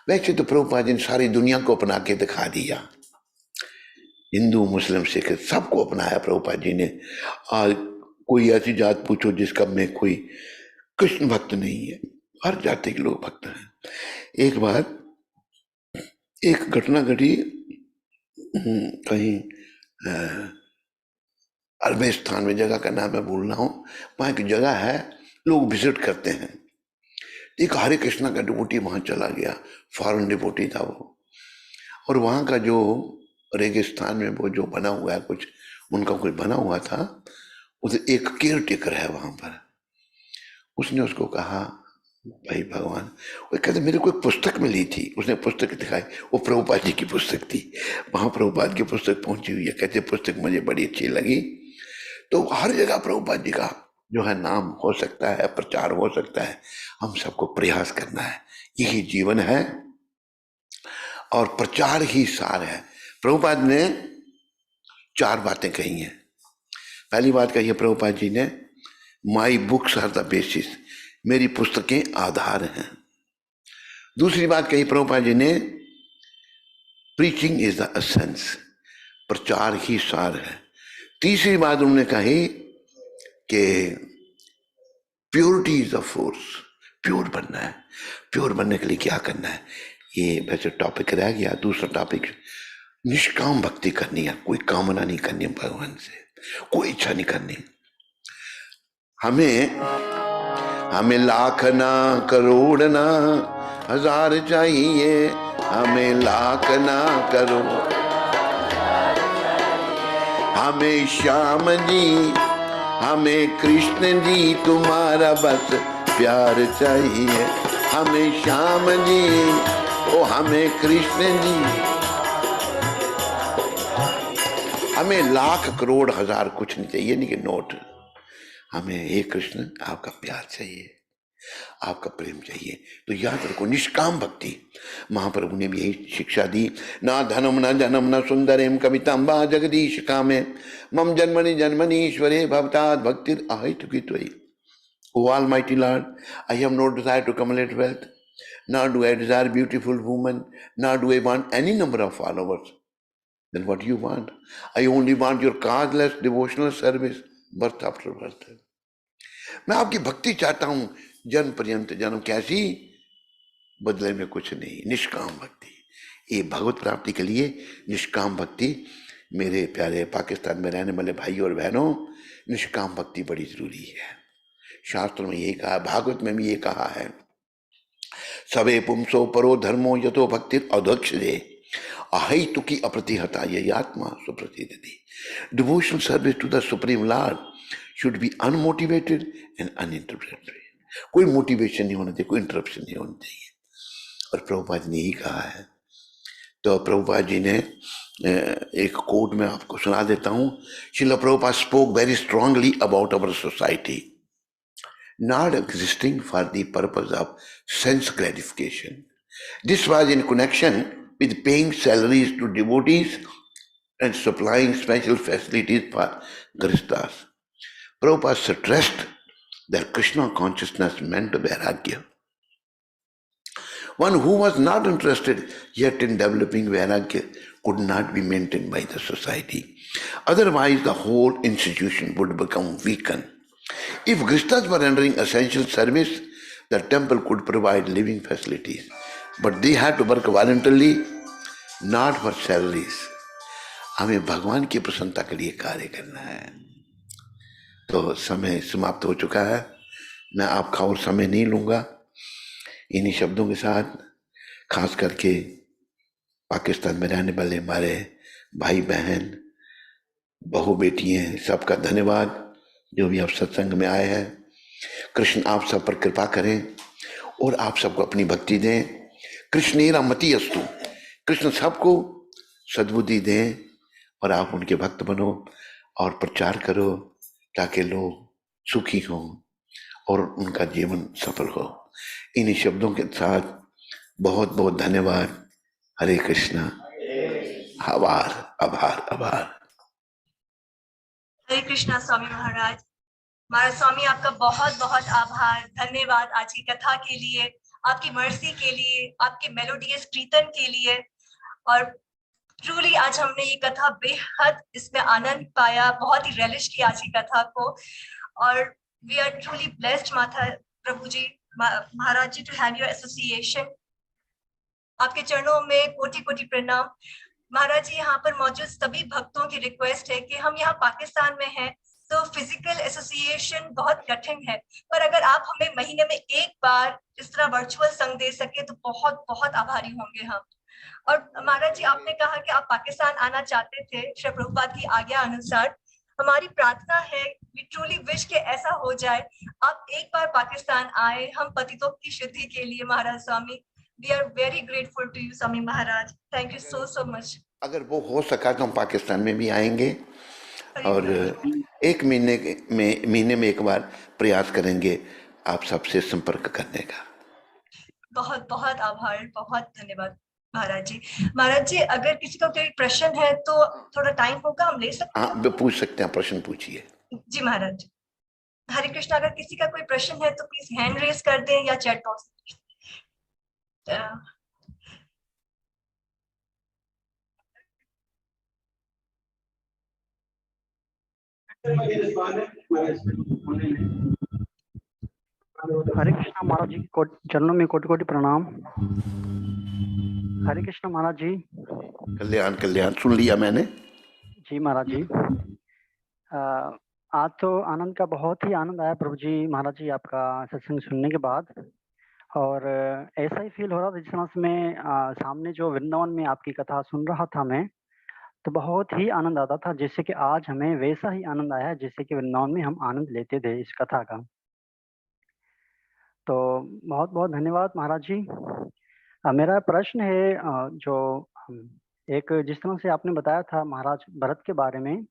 वैसे तो प्रभुपाद जी ने सारी दुनिया को अपना के दिखा दिया, हिंदू मुस्लिम सिख सबको अपनाया प्रभुपाद जी ने। और कोई ऐसी जात पूछो जिसका में कोई कृष्ण भक्त नहीं है, हर जाति के लोग भक्त हैं। एक बार एक घटना घटी, कहीं अरबेस्तान में, जगह का नाम मैं भूल रहा हूँ, वहाँ एक जगह है लोग विजिट करते हैं। एक हरे कृष्णा का डिवोटी वहाँ चला गया, फॉरेन डिवोटी था वो, और वहाँ का जो रेगिस्तान में वो जो बना हुआ है कुछ, उनका कुछ बना हुआ था, उसे एक केयर टेकर है वहाँ पर। उसने उसको कहा, भाई भगवान, वो कहते मेरे को एक पुस्तक मिली थी, उसने पुस्तक दिखाई, वो प्रभुपाद जी की पुस्तक थी। वहाँ प्रभुपाद की पुस्तक पहुंची हुई है, कहते पुस्तक मुझे बड़ी अच्छी लगी। तो हर जगह प्रभुपाद जी का जो है नाम हो सकता है, प्रचार हो सकता है, हम सबको प्रयास करना है, यही जीवन है और प्रचार ही सार है। प्रभुपाद ने 4 बातें कही हैं। पहली बात कही है प्रभुपाद जी ने, my books are the basis, मेरी पुस्तकें आधार हैं। दूसरी बात कही प्रभुपाद जी ने, प्रीचिंग इज द एसेंस, प्रचार ही सार है। तीसरी बात उन्होंने कही कि purity is the force, pure बनना है। प्योर बनने के लिए क्या करना है, ये वैसे टॉपिक रह गया। दूसरा टॉपिक, निष्काम भक्ति करनी है, कोई कामना नहीं करनी है भगवान से, कोई इच्छा नहीं करनी। हमें लाख ना करोड़ ना हजार चाहिए, हमें लाख ना करोड़, हमें श्याम जी, हमें कृष्ण जी तुम्हारा बस प्यार चाहिए, हमें श्याम जी, ओ हमें कृष्ण जी, हमें लाख करोड़ हजार कुछ नहीं चाहिए, नहीं कि नोट, हमें हे कृष्ण आपका प्यार चाहिए, आपका प्रेम चाहिए। तो याद रखो, निष्काम भक्ति, महाप्रभु ने भी यही शिक्षा दी, ना धनम न जनम न सुंदरेम कवितांबा जगदीश कामे, मम जन्मनि जन्मनि ईश्वरे भवतात् भक्तिर अहेतुकी त्वयि। O Almighty Lord, I have no desire to accumulate wealth, nor do I desire beautiful women, nor do I want any number of followers. Then what do you want? I only want your causeless devotional service, birth after birth. मैं आपकी भक्ति चाहता हूं, जन्म पर्यंत जन्म, कैसी, बदले में कुछ नहीं, निष्काम भक्ति। ये भगवत प्राप्ति के लिए निष्काम भक्ति, मेरे प्यारे पाकिस्तान में रहने वाले भाई और बहनों, निष्काम भक्ति बड़ी जरूरी है। शास्त्र में यही कहा, भागवत में भी ये कहा है, सबे पुंसो परो धर्मो यतो भक्ति अध्यक्ष दे अहेतुकी अप्रतिहता ये आत्मा सुप्रसिद्धि। Devotional service to the supreme lord should be unmotivated and uninterrupted. कोई मोटिवेशन नहीं होना चाहिए, कोई इंटरप्शन नहीं होना चाहिए, और प्रभुपाद ने यही कहा है। तो प्रभुपाद जी ने एक कोट में आपको सुना देता हूँ। Srila Prabhupada spoke very strongly about our society not existing for the purpose of sense gratification. This was in connection with paying salaries to devotees and supplying special facilities for Grihasthas. Prabhupada stressed that Krishna consciousness meant vairagya. One who was not interested yet in developing vairagya could not be maintained by the society. Otherwise, the whole institution would become weakened. If Grihasthas were rendering essential service, the temple could provide living facilities, but they had to work voluntarily, not for salaries. हमें भगवान की प्रसन्नता के लिए कार्य करना है। तो समय समाप्त हो चुका है, मैं आपका और समय नहीं लूंगा। इन्हीं शब्दों के साथ खास करके पाकिस्तान में रहने वाले हमारे भाई बहन, बहू बेटियां, सबका धन्यवाद जो भी आप सत्संग में आए हैं। कृष्ण आप सब पर कृपा करें और आप सबको अपनी भक्ति दें। कृष्णेरा मति अस्तु, कृष्ण सबको सद्बुद्धि दें और आप उनके भक्त बनो और प्रचार करो ताकि लोग सुखी हों और उनका जीवन सफल हो। इन्हीं शब्दों के साथ बहुत बहुत धन्यवाद। हरे कृष्णा। आभार आभार आभार। हरे कृष्णा स्वामी महाराज। महाराज स्वामी, आपका बहुत बहुत आभार, धन्यवाद आज की कथा के लिए, आपकी मर्सी के लिए, आपके मेलोडियस कीर्तन के लिए। और ट्रूली आज हमने ये कथा बेहद इसमें आनंद पाया, बहुत ही रेलिश की आज की कथा को। और वी आर ट्रूली ब्लेस्ड माता प्रभु जी, महाराज जी, टू हैव योर एसोसिएशन। आपके चरणों में कोटि कोटि प्रणाम। महाराज जी, यहाँ पर मौजूद सभी भक्तों की रिक्वेस्ट है कि हम यहाँ पाकिस्तान में हैं तो फिजिकल एसोसिएशन बहुत कठिन है, पर अगर आप हमें महीने में एक बार इस तरह वर्चुअल संग दे सके तो बहुत बहुत आभारी होंगे हम। और महाराज जी, आपने कहा कि आप पाकिस्तान आना चाहते थे श्री प्रभुपाद की आज्ञा अनुसार। हमारी प्रार्थना है, वी ट्रूली विश के ऐसा हो जाए, आप एक बार पाकिस्तान आए हम पतितों की शुद्धि के लिए। Maharaj Swami, we are very grateful to you Swami Maharaj, thank you so so much. अगर वो हो सका तो हम पाकिस्तान में भी आएंगे और एक महीने में एक बार प्रयास करेंगे आप सबसे संपर्क करने का। बहुत बहुत आभार, बहुत धन्यवाद महाराज जी। महाराज जी, अगर किसी का कोई प्रश्न है तो थोड़ा टाइम होगा, हम ले सकते हैं? हाँ, पूछ सकते हैं, प्रश्न पूछिए। जी महाराज, हरे कृष्ण। अगर किसी का कोई प्रश्न है तो प्लीज हैंड रेज कर दें या चैट बॉक्स। हरे कृष्णा महाराज जी, चरणों में कोटि कोटि प्रणाम। हरे कृष्णा महाराज जी। कल्याण कल्याण, सुन लिया मैंने। जी महाराज जी, आज तो आनंद का बहुत ही आनंद आया प्रभु जी, महाराज जी आपका सत्संग सुनने के बाद। और ऐसा ही फील हो रहा था जिस तरह से मैं सामने जो वृंदावन में आपकी कथा सुन रहा था मैं, तो बहुत ही आनंद आता था, जैसे कि आज हमें वैसा ही आनंद आया है जैसे कि वृंदावन में हम आनंद लेते थे इस कथा का। तो बहुत बहुत धन्यवाद महाराज जी। मेरा प्रश्न है जो एक जिस तरह से आपने बताया था महाराज भरत के बारे में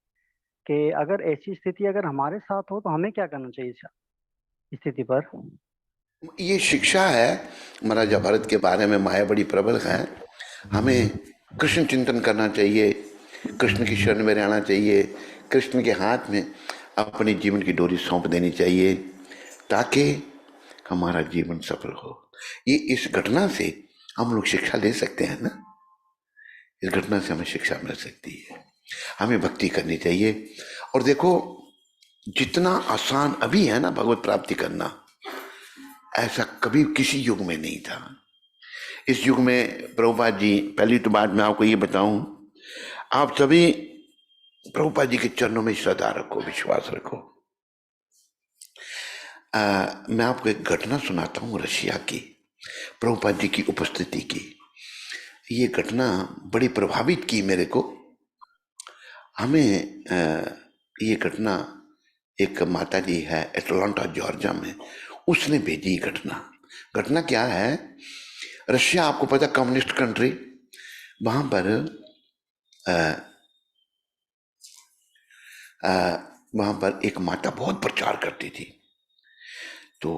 कि अगर ऐसी स्थिति अगर हमारे साथ हो तो हमें क्या करना चाहिए इस स्थिति पर। ये शिक्षा है महाराजा भरत के बारे में, माया बड़ी प्रबल है। हमें कृष्ण चिंतन करना चाहिए, कृष्ण की शरण में रहना चाहिए, कृष्ण के हाथ में अपने जीवन की डोरी सौंप देनी चाहिए ताकि हमारा जीवन सफल हो। ये इस घटना से हम लोग शिक्षा ले सकते हैं ना, इस घटना से हमें शिक्षा मिल सकती है। हमें भक्ति करनी चाहिए। और देखो, जितना आसान अभी है ना भगवत प्राप्ति करना, ऐसा कभी किसी युग में नहीं था। इस युग में प्रभुपाद जी, पहली तो बात मैं आपको ये बताऊं, आप सभी प्रभुपाद जी के चरणों में श्रद्धा रखो, विश्वास रखो। मैं आपको एक घटना सुनाता हूँ रशिया की, प्रभुपाद जी की उपस्थिति की। ये घटना बड़ी प्रभावित की मेरे को। हमें ये घटना एक माता जी है एटलांटा जॉर्जिया में, उसने भेजी घटना। घटना क्या है, रशिया आपको पता कम्युनिस्ट कंट्री, वहाँ पर एक माता बहुत प्रचार करती थी। तो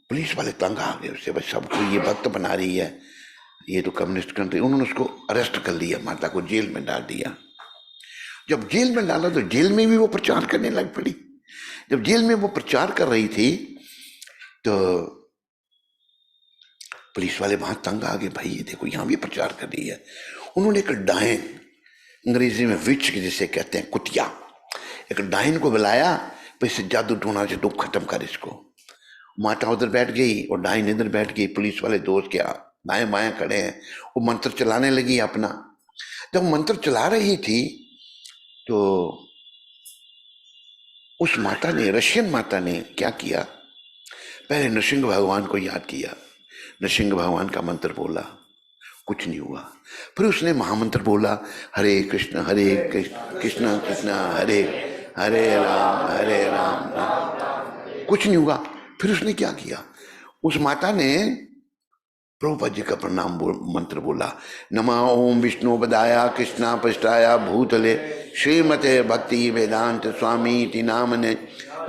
पुलिस वाले तंग आ गए उससे, बस सबको ये भक्त बना रही है, ये तो कम्युनिस्ट कंट्री। उन्होंने उसको अरेस्ट कर लिया, माता को जेल में डाल दिया। जब जेल में डाला तो जेल में भी वो प्रचार करने लग पड़ी। जब जेल में वो प्रचार कर रही थी तो पुलिस वाले वहां तंग आ गए, भाई ये देखो यहाँ भी प्रचार कर रही है। उन्होंने एक डायन, अंग्रेजी में विच जिसे कहते हैं कुतिया, एक डायन को बुलाया, पैसे जादू टोना से तुम खत्म कर इसको। माता उधर बैठ गई और डायन इधर बैठ गई, पुलिस वाले दोस्त क्या दाएं बाएं खड़े हैं। वो मंत्र चलाने लगी अपना। जब मंत्र चला रही थी तो उस माता ने, रशियन माता ने क्या किया, पहले नृसिंह भगवान को याद किया, नृसिंह भगवान का मंत्र बोला, कुछ नहीं हुआ। फिर उसने महामंत्र बोला, हरे कृष्ण कृष्ण कृष्ण हरे हरे राम कुछ नहीं हुआ। फिर उसने क्या किया, उस माता ने प्रभुपाद जी का प्रणाम मंत्र बोला, नमा ओम विष्णु पदाया कृष्णा पृष्ठाया भूतले श्रीमते भक्ति वेदांत स्वामी ति नामने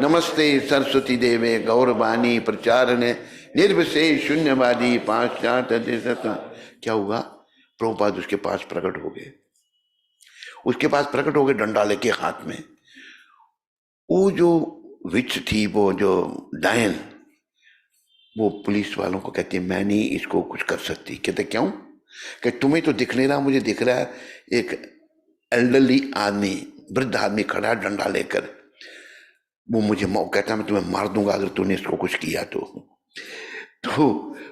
नमस्ते सरस्वती देवे गौरवाणी प्रचारणे निर्विशेष शून्यवादी पाश्चात्य देशता। क्या हुआ, प्रभुपाद उसके पास प्रकट हो गए, उसके पास प्रकट हो गए डंडा लेके हाथ में। वो जो विच थी वो जो डायन, वो पुलिस वालों को कहती है मैं नहीं इसको कुछ कर सकती। कहते क्यों? कि तुम्हें तो दिख नहीं रहा, मुझे दिख रहा है एक एल्डरली आदमी, वृद्ध आदमी खड़ा है डंडा लेकर, वो मुझे कहता है मैं तुम्हें मार दूंगा अगर तूने इसको कुछ किया तो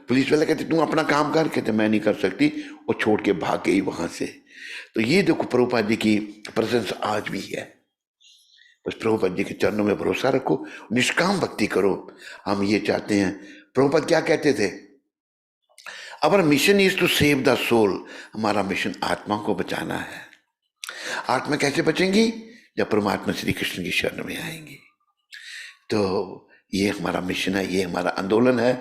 पुलिस वाले कहते तुम अपना काम कर। कहते मैं नहीं कर सकती, वो छोड़ के भाग गई वहां से। तो ये देखो प्रभुपाद जी की प्रेजेंस आज भी है। बस प्रभुपाद जी के चरणों में भरोसा रखो, निष्काम भक्ति करो। हम ये चाहते हैं, प्रभुपाद क्या कहते थे, our mission is to save the soul. हमारा मिशन आत्मा को बचाना है। आत्मा कैसे बचेंगी? जब परमात्मा श्री कृष्ण की शरण में आएंगी। तो ये हमारा मिशन है, ये हमारा आंदोलन है।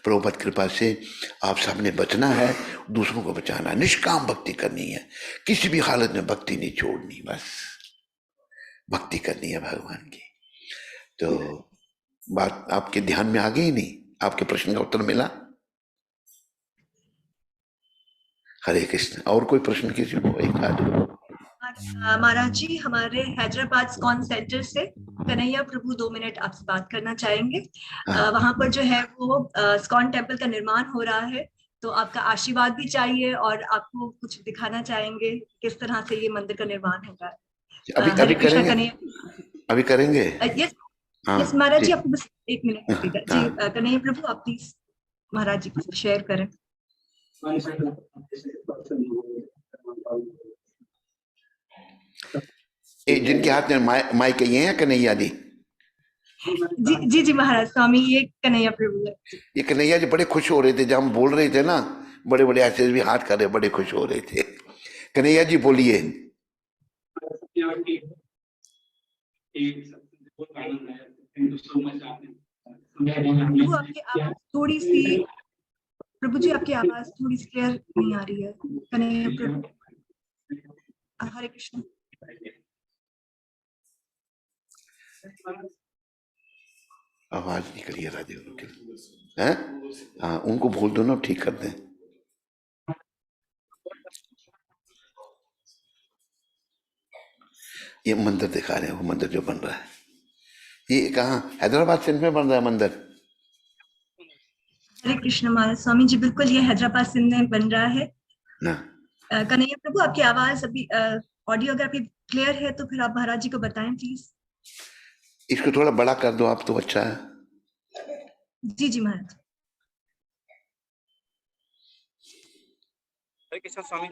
प्रभुपाद कृपा से आप सबने बचना है, दूसरों को बचाना है, निष्काम भक्ति करनी है, किसी भी हालत में भक्ति नहीं छोड़नी, बस भक्ति करनी है भगवान की। तो बात आपके ध्यान में आ गई नहीं? आपके प्रश्न का उत्तर मिला? हरे कृष्ण। और कोई प्रश्न किसी को? एक आध। महाराज जी, हमारे हैदराबाद स्कॉन सेंटर से कन्हैया प्रभु 2 मिनट आपसे बात करना चाहेंगे। वहां पर जो है वो स्कॉन टेम्पल का निर्माण हो रहा है, तो आपका आशीर्वाद भी चाहिए और आपको कुछ दिखाना चाहेंगे किस तरह से ये मंदिर का निर्माण हो रहा है। अभी करेंगे? अभी करेंगे? यस यस महाराज जी, आपको बस 1 मिनट लगेगा जी। कन्हैया प्रभु आप प्लीज महाराज जी को शेयर करें। जिनके हाथ में माइक ये है कन्हैया जी? जी जी महाराज, स्वामी ये कन्हैया प्रभु है। ये कन्हैया जी बड़े खुश हो रहे थे जब हम बोल रहे थे ना, बड़े बड़े ऐसे भी हाथ कर रहे, बड़े खुश हो रहे थे। कन्हैया जी बोलिए। प्रभु आपकी आवाज थोड़ी सी, प्रभु जी आपकी आवाज थोड़ी सी क्लियर नहीं आ रही है। कन्हैया प्रभु, हरे कृष्ण। आवाज नहीं क्लियर आ रही है। हाँ, उनको बोल दो ना, ठीक कर दें। ये मंदिर दिखा रहे हैं, वो मंदिर जो बन रहा है, ये कहाँ? हैदराबाद सिंध में बन रहा है मंदिर। हरे कृष्ण महाराज। स्वामी जी बिल्कुल ये हैदराबाद सिंध में बन रहा है ना। कन्हैया प्रभु आपकी आवाज अभी ऑडियो अगर आपकी क्लियर है तो फिर आप महाराज जी को बताएं प्लीज। इसको थोड़ा बड़ा कर दो आप तो अच्छा है। जी जी महाराज। हरे कृष्ण स्वामी।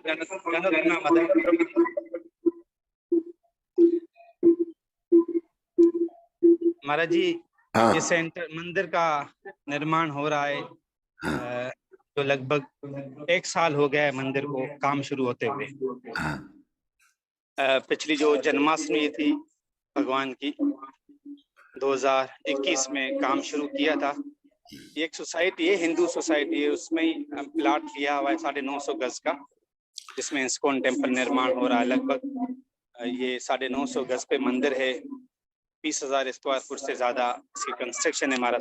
महाराज जी, ये सेंटर मंदिर का निर्माण हो रहा है, तो लगभग 1 साल हो गया है मंदिर को काम शुरू होते हुए। पिछली जो जन्माष्टमी थी भगवान की 2021 में काम शुरू किया था। एक सोसाइटी है, हिंदू सोसाइटी है, उसमें ही प्लाट लिया हुआ है 950 गज का, जिसमें इस्कॉन टेम्पल निर्माण हो रहा है। लगभग ये 950 गज पे मंदिर है, 20,000 स्क्वायर फुट से ज्यादा इसकी कंस्ट्रक्शन है। हमारा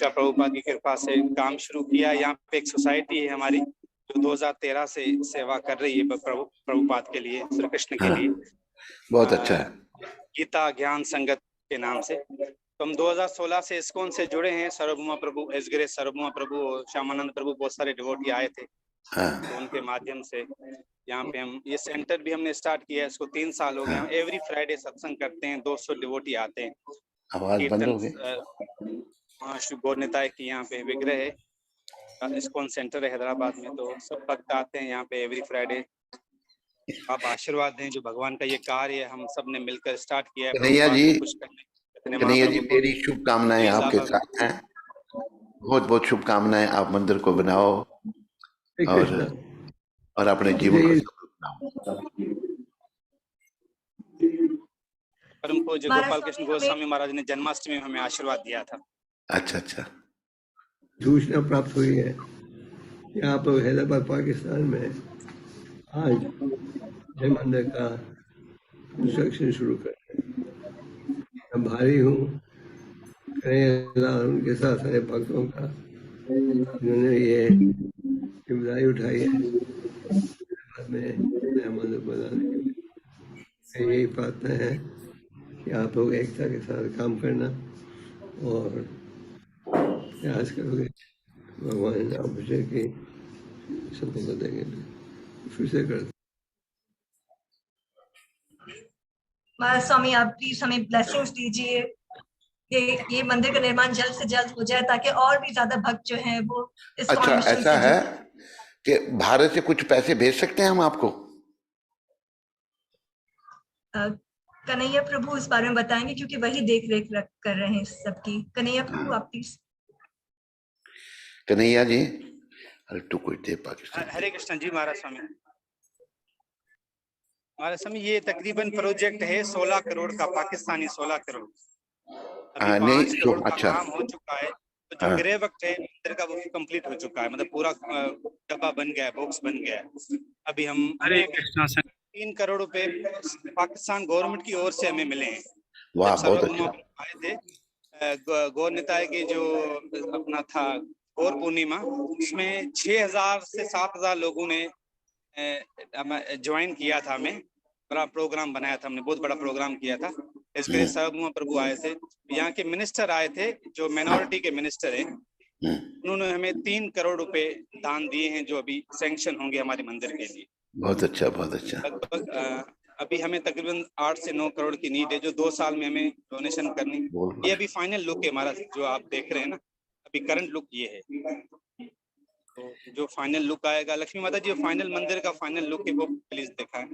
प्रभुपाद की कृपा से काम शुरू किया। यहाँ पे एक सोसाइटी है हमारी जो 2013 से सेवा कर रही है प्रभुपाद के लिए, श्री कृष्ण के लिए। बहुत अच्छा है। गीता ज्ञान संगत के नाम से। तो हम 2016 से इस्कॉन से जुड़े हैं। सर्वभौमा प्रभु, एसग्रेस सर्वभौमा प्रभु, श्यामानंद प्रभु, बहुत सारे डिवोटी आए थे। तो उनके माध्यम से यहाँ पे हम ये सेंटर भी हमने स्टार्ट किया है। इसको 3 साल हो गए। हम एवरी फ्राइडे सत्संग करते हैं, 200 डिवोटी आते हैं। आवाज बंद हो गई। श्री गौर निताय की यहाँ पे विग्रह है, इस्कॉन सेंटर है हैदराबाद में, तो सब भक्त आते हैं यहाँ पे एवरी फ्राइडे। आप आशीर्वाद दें, जो भगवान का ये कार्य हम सब ने मिलकर स्टार्ट किया है। कन्हैया जी मेरी शुभकामनाएं आपके साथ हैं, बहुत बहुत शुभकामनाएं। आप मंदिर को बनाओ और अपने जीवन को बनाओ। परम पूज्य गोपाल कृष्ण गोस्वामी महाराज ने जन्माष्टमी में हमें आशीर्वाद दिया था। अच्छा अच्छा। सूचना प्राप्त हुई है यहाँ पर हैदराबाद पाकिस्तान में आज जय मंदिर का कंस्ट्रक्शन शुरू कर। मैं भारी हूँ उनके साथ सारे भक्तों का, जिन्होंने ये जिम्मेदारी उठाई है में नया मंदिर बनाने के लिए। यही प्रार्थना है कि आप लोग एकता के साथ काम करना और प्रयास करोगे, भगवान आप विजय की सफलता देंगे। फिर से कर महाराज स्वामी, आप प्लीज हमें ब्लेसिंग्स दीजिए कि ये मंदिर का निर्माण जल्द से जल्द हो जाए, ताकि और भी ज्यादा भक्त जो हैं वो इस अच्छा, मिशन ऐसा से है जुड़े। कि भारत से कुछ पैसे भेज सकते हैं हम आपको? कन्हैया प्रभु इस बारे में बताएंगे, क्योंकि वही देख रेख कर रहे हैं सबकी। कन्हैया प्रभु, आप प्लीज। कन्हैया जी, अरे टू कुछ दे पाकिस्तान। हरे कृष्ण जी महाराज स्वामी। महाराज स्वामी, ये तकरीबन प्रोजेक्ट है 16 करोड़ का, पाकिस्तानी 16 करोड़। अभी नहीं 5 करोड़ का अच्छा, काम हो चुका है। तो जो हाँ। गृह वक्त है मंदिर का, वो कंप्लीट हो चुका है, मतलब पूरा डब्बा बन गया है, बॉक्स बन गया है। अभी हम 3 करोड़ रुपए पाकिस्तान गवर्नमेंट की ओर से हमें मिले हैं। वाह, जब बहुत सर्वभौमा अच्छा। आए थे गौर निताय के जो अपना था गौर पूर्णिमा, उसमें 6000 से 7000 लोगों ने ज्वाइन किया था। हमें बड़ा प्रोग्राम बनाया था, हमने बहुत बड़ा प्रोग्राम किया था। इसके लिए सर्वभौमा प्रभु आए थे, यहाँ के मिनिस्टर आए थे जो माइनॉरिटी के मिनिस्टर हैं। उन्होंने हमें 3 करोड़ रुपए दान दिए हैं, जो अभी सैंक्शन होंगे हमारे मंदिर के लिए। बहुत अच्छा, बहुत अच्छा। लगभग अभी हमें तकरीबन 8 से 9 करोड़ की नीड है, जो 2 साल में हमें डोनेशन करनी। ये अभी फाइनल लुक है हमारा, जो आप देख रहे हैं ना, अभी करंट लुक ये है। तो जो फाइनल लुक आएगा, लक्ष्मी माता जी फाइनल मंदिर का फाइनल लुक है, वो प्लीज दिखाएं।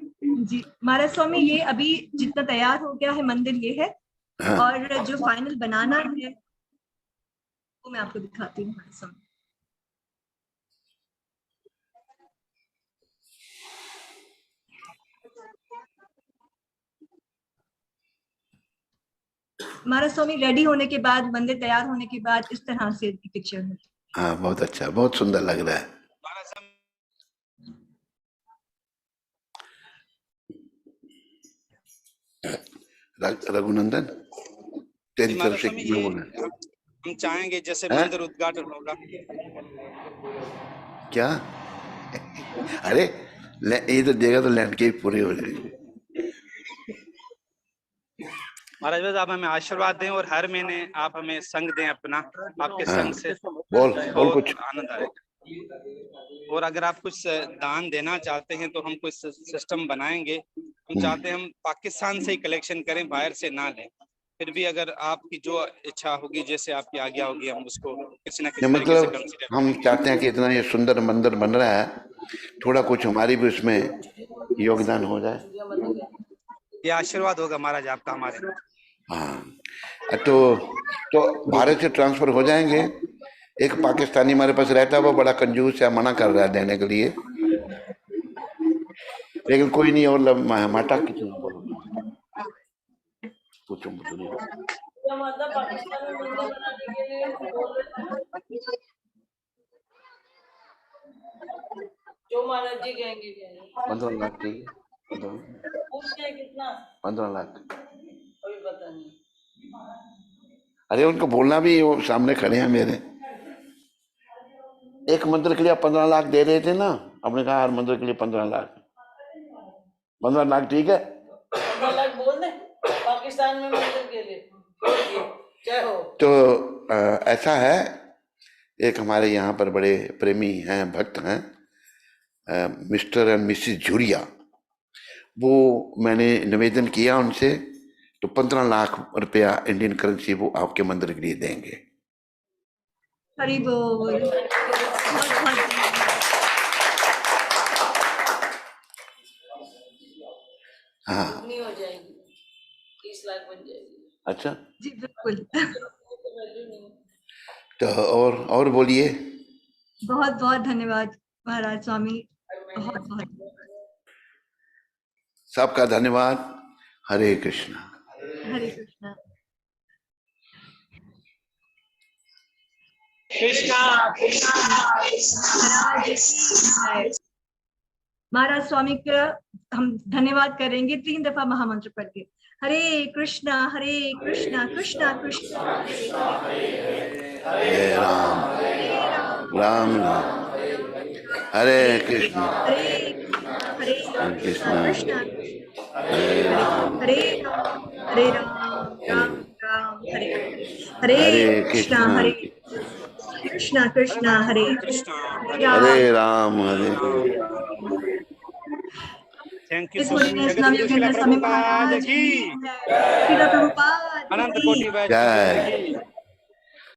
जी महाराज स्वामी, ये अभी जितना तैयार हो गया है मंदिर ये है, हाँ। और जो फाइनल बनाना है वो मैं आपको दिखाती हूँ महाराज स्वामी। महाराज स्वामी, रेडी होने के बाद, मंदिर तैयार होने के बाद इस तरह से पिक्चर है। हाँ, बहुत अच्छा, बहुत सुंदर लग रहा है। रघुनंदन, तेरी तरफ से क्या बोलना है? हम चाहेंगे जैसे मंदिर उद्घाटन होगा। क्या? अरे ये तो देगा तो लैंडस्केप पूरे हो जाएंगे। महाराज बस आप हमें आशीर्वाद दें, और हर महीने आप हमें संग दें अपना। आपके संग से बोल कुछ आनंद आएगा। और अगर आप कुछ दान देना चाहते हैं तो हम कुछ सिस्टम बनाएंगे। हम चाहते हैं हम पाकिस्तान से ही कलेक्शन करें, बाहर से ना लें। फिर भी अगर आपकी जो इच्छा होगी, जैसे आपकी आज्ञा होगी, हम उसको किसी न किसी तरीके से कंसीडर। हम चाहते हैं कि इतना ये सुंदर मंदिर बन रहा है, थोड़ा कुछ हमारी भी उसमें योगदान हो जाए। ये आशीर्वाद होगा महाराज आपका हमारे। हाँ, तो भारत से ट्रांसफर हो जाएंगे। एक पाकिस्तानी हमारे पास रहता है, वो बड़ा कंजूस है, मना कर रहा है देने के लिए, लेकिन कोई नहीं। और माटा की बोलो, पूछो मतलब पाकिस्तान में मंदिर बनाने के लिए जो महाराज जी कहेंगे 15 लाख चाहिए। पूछते कितना? 15 लाख अभी पता नहीं। अरे उनको बोलना भी, वो सामने खड़े हैं मेरे। एक मंदिर के लिए 15 लाख दे रहे थे ना, आपने कहा हर मंदिर के लिए 15 लाख। 15 लाख ठीक है, 15 लाख बोल दे पाकिस्तान में मंदिर के लिए। जय हो। तो ऐसा है, एक हमारे यहाँ पर बड़े प्रेमी हैं, भक्त हैं, मिस्टर एंड मिसिस झुरिया। वो मैंने निवेदन किया उनसे, तो 15 लाख रुपया इंडियन करेंसी वो आपके मंदिर के लिए देंगे। हरि बोल। हाँ, नहीं हो जाएगी, 30 लाख बन जाएगी। अच्छा जी बिल्कुल। तो और बोलिए। बहुत बहुत धन्यवाद महाराज स्वामी, बहुत बहुत सबका धन्यवाद। हरे कृष्णा। हरे कृष्णा। महाराज स्वामी का हम धन्यवाद करेंगे 3 दफा महामंत्र पढ़ के। Hare Krishna Krishna Krishna Hare Ram Ram Ram Hare Krishna Hare Krishna Krishna Hare Ram Hare Ram Ram Ram Hare Hare Hare Krishna Krishna Hare Krishna Krishna Hare Hare Ram Hare thank you His so much. Holiness Jagat Guru Navyogendra Srila Swami Prabhupada Maharaj की की, Srila Prabhupada अनंत की। कोटि वैष्णव जय की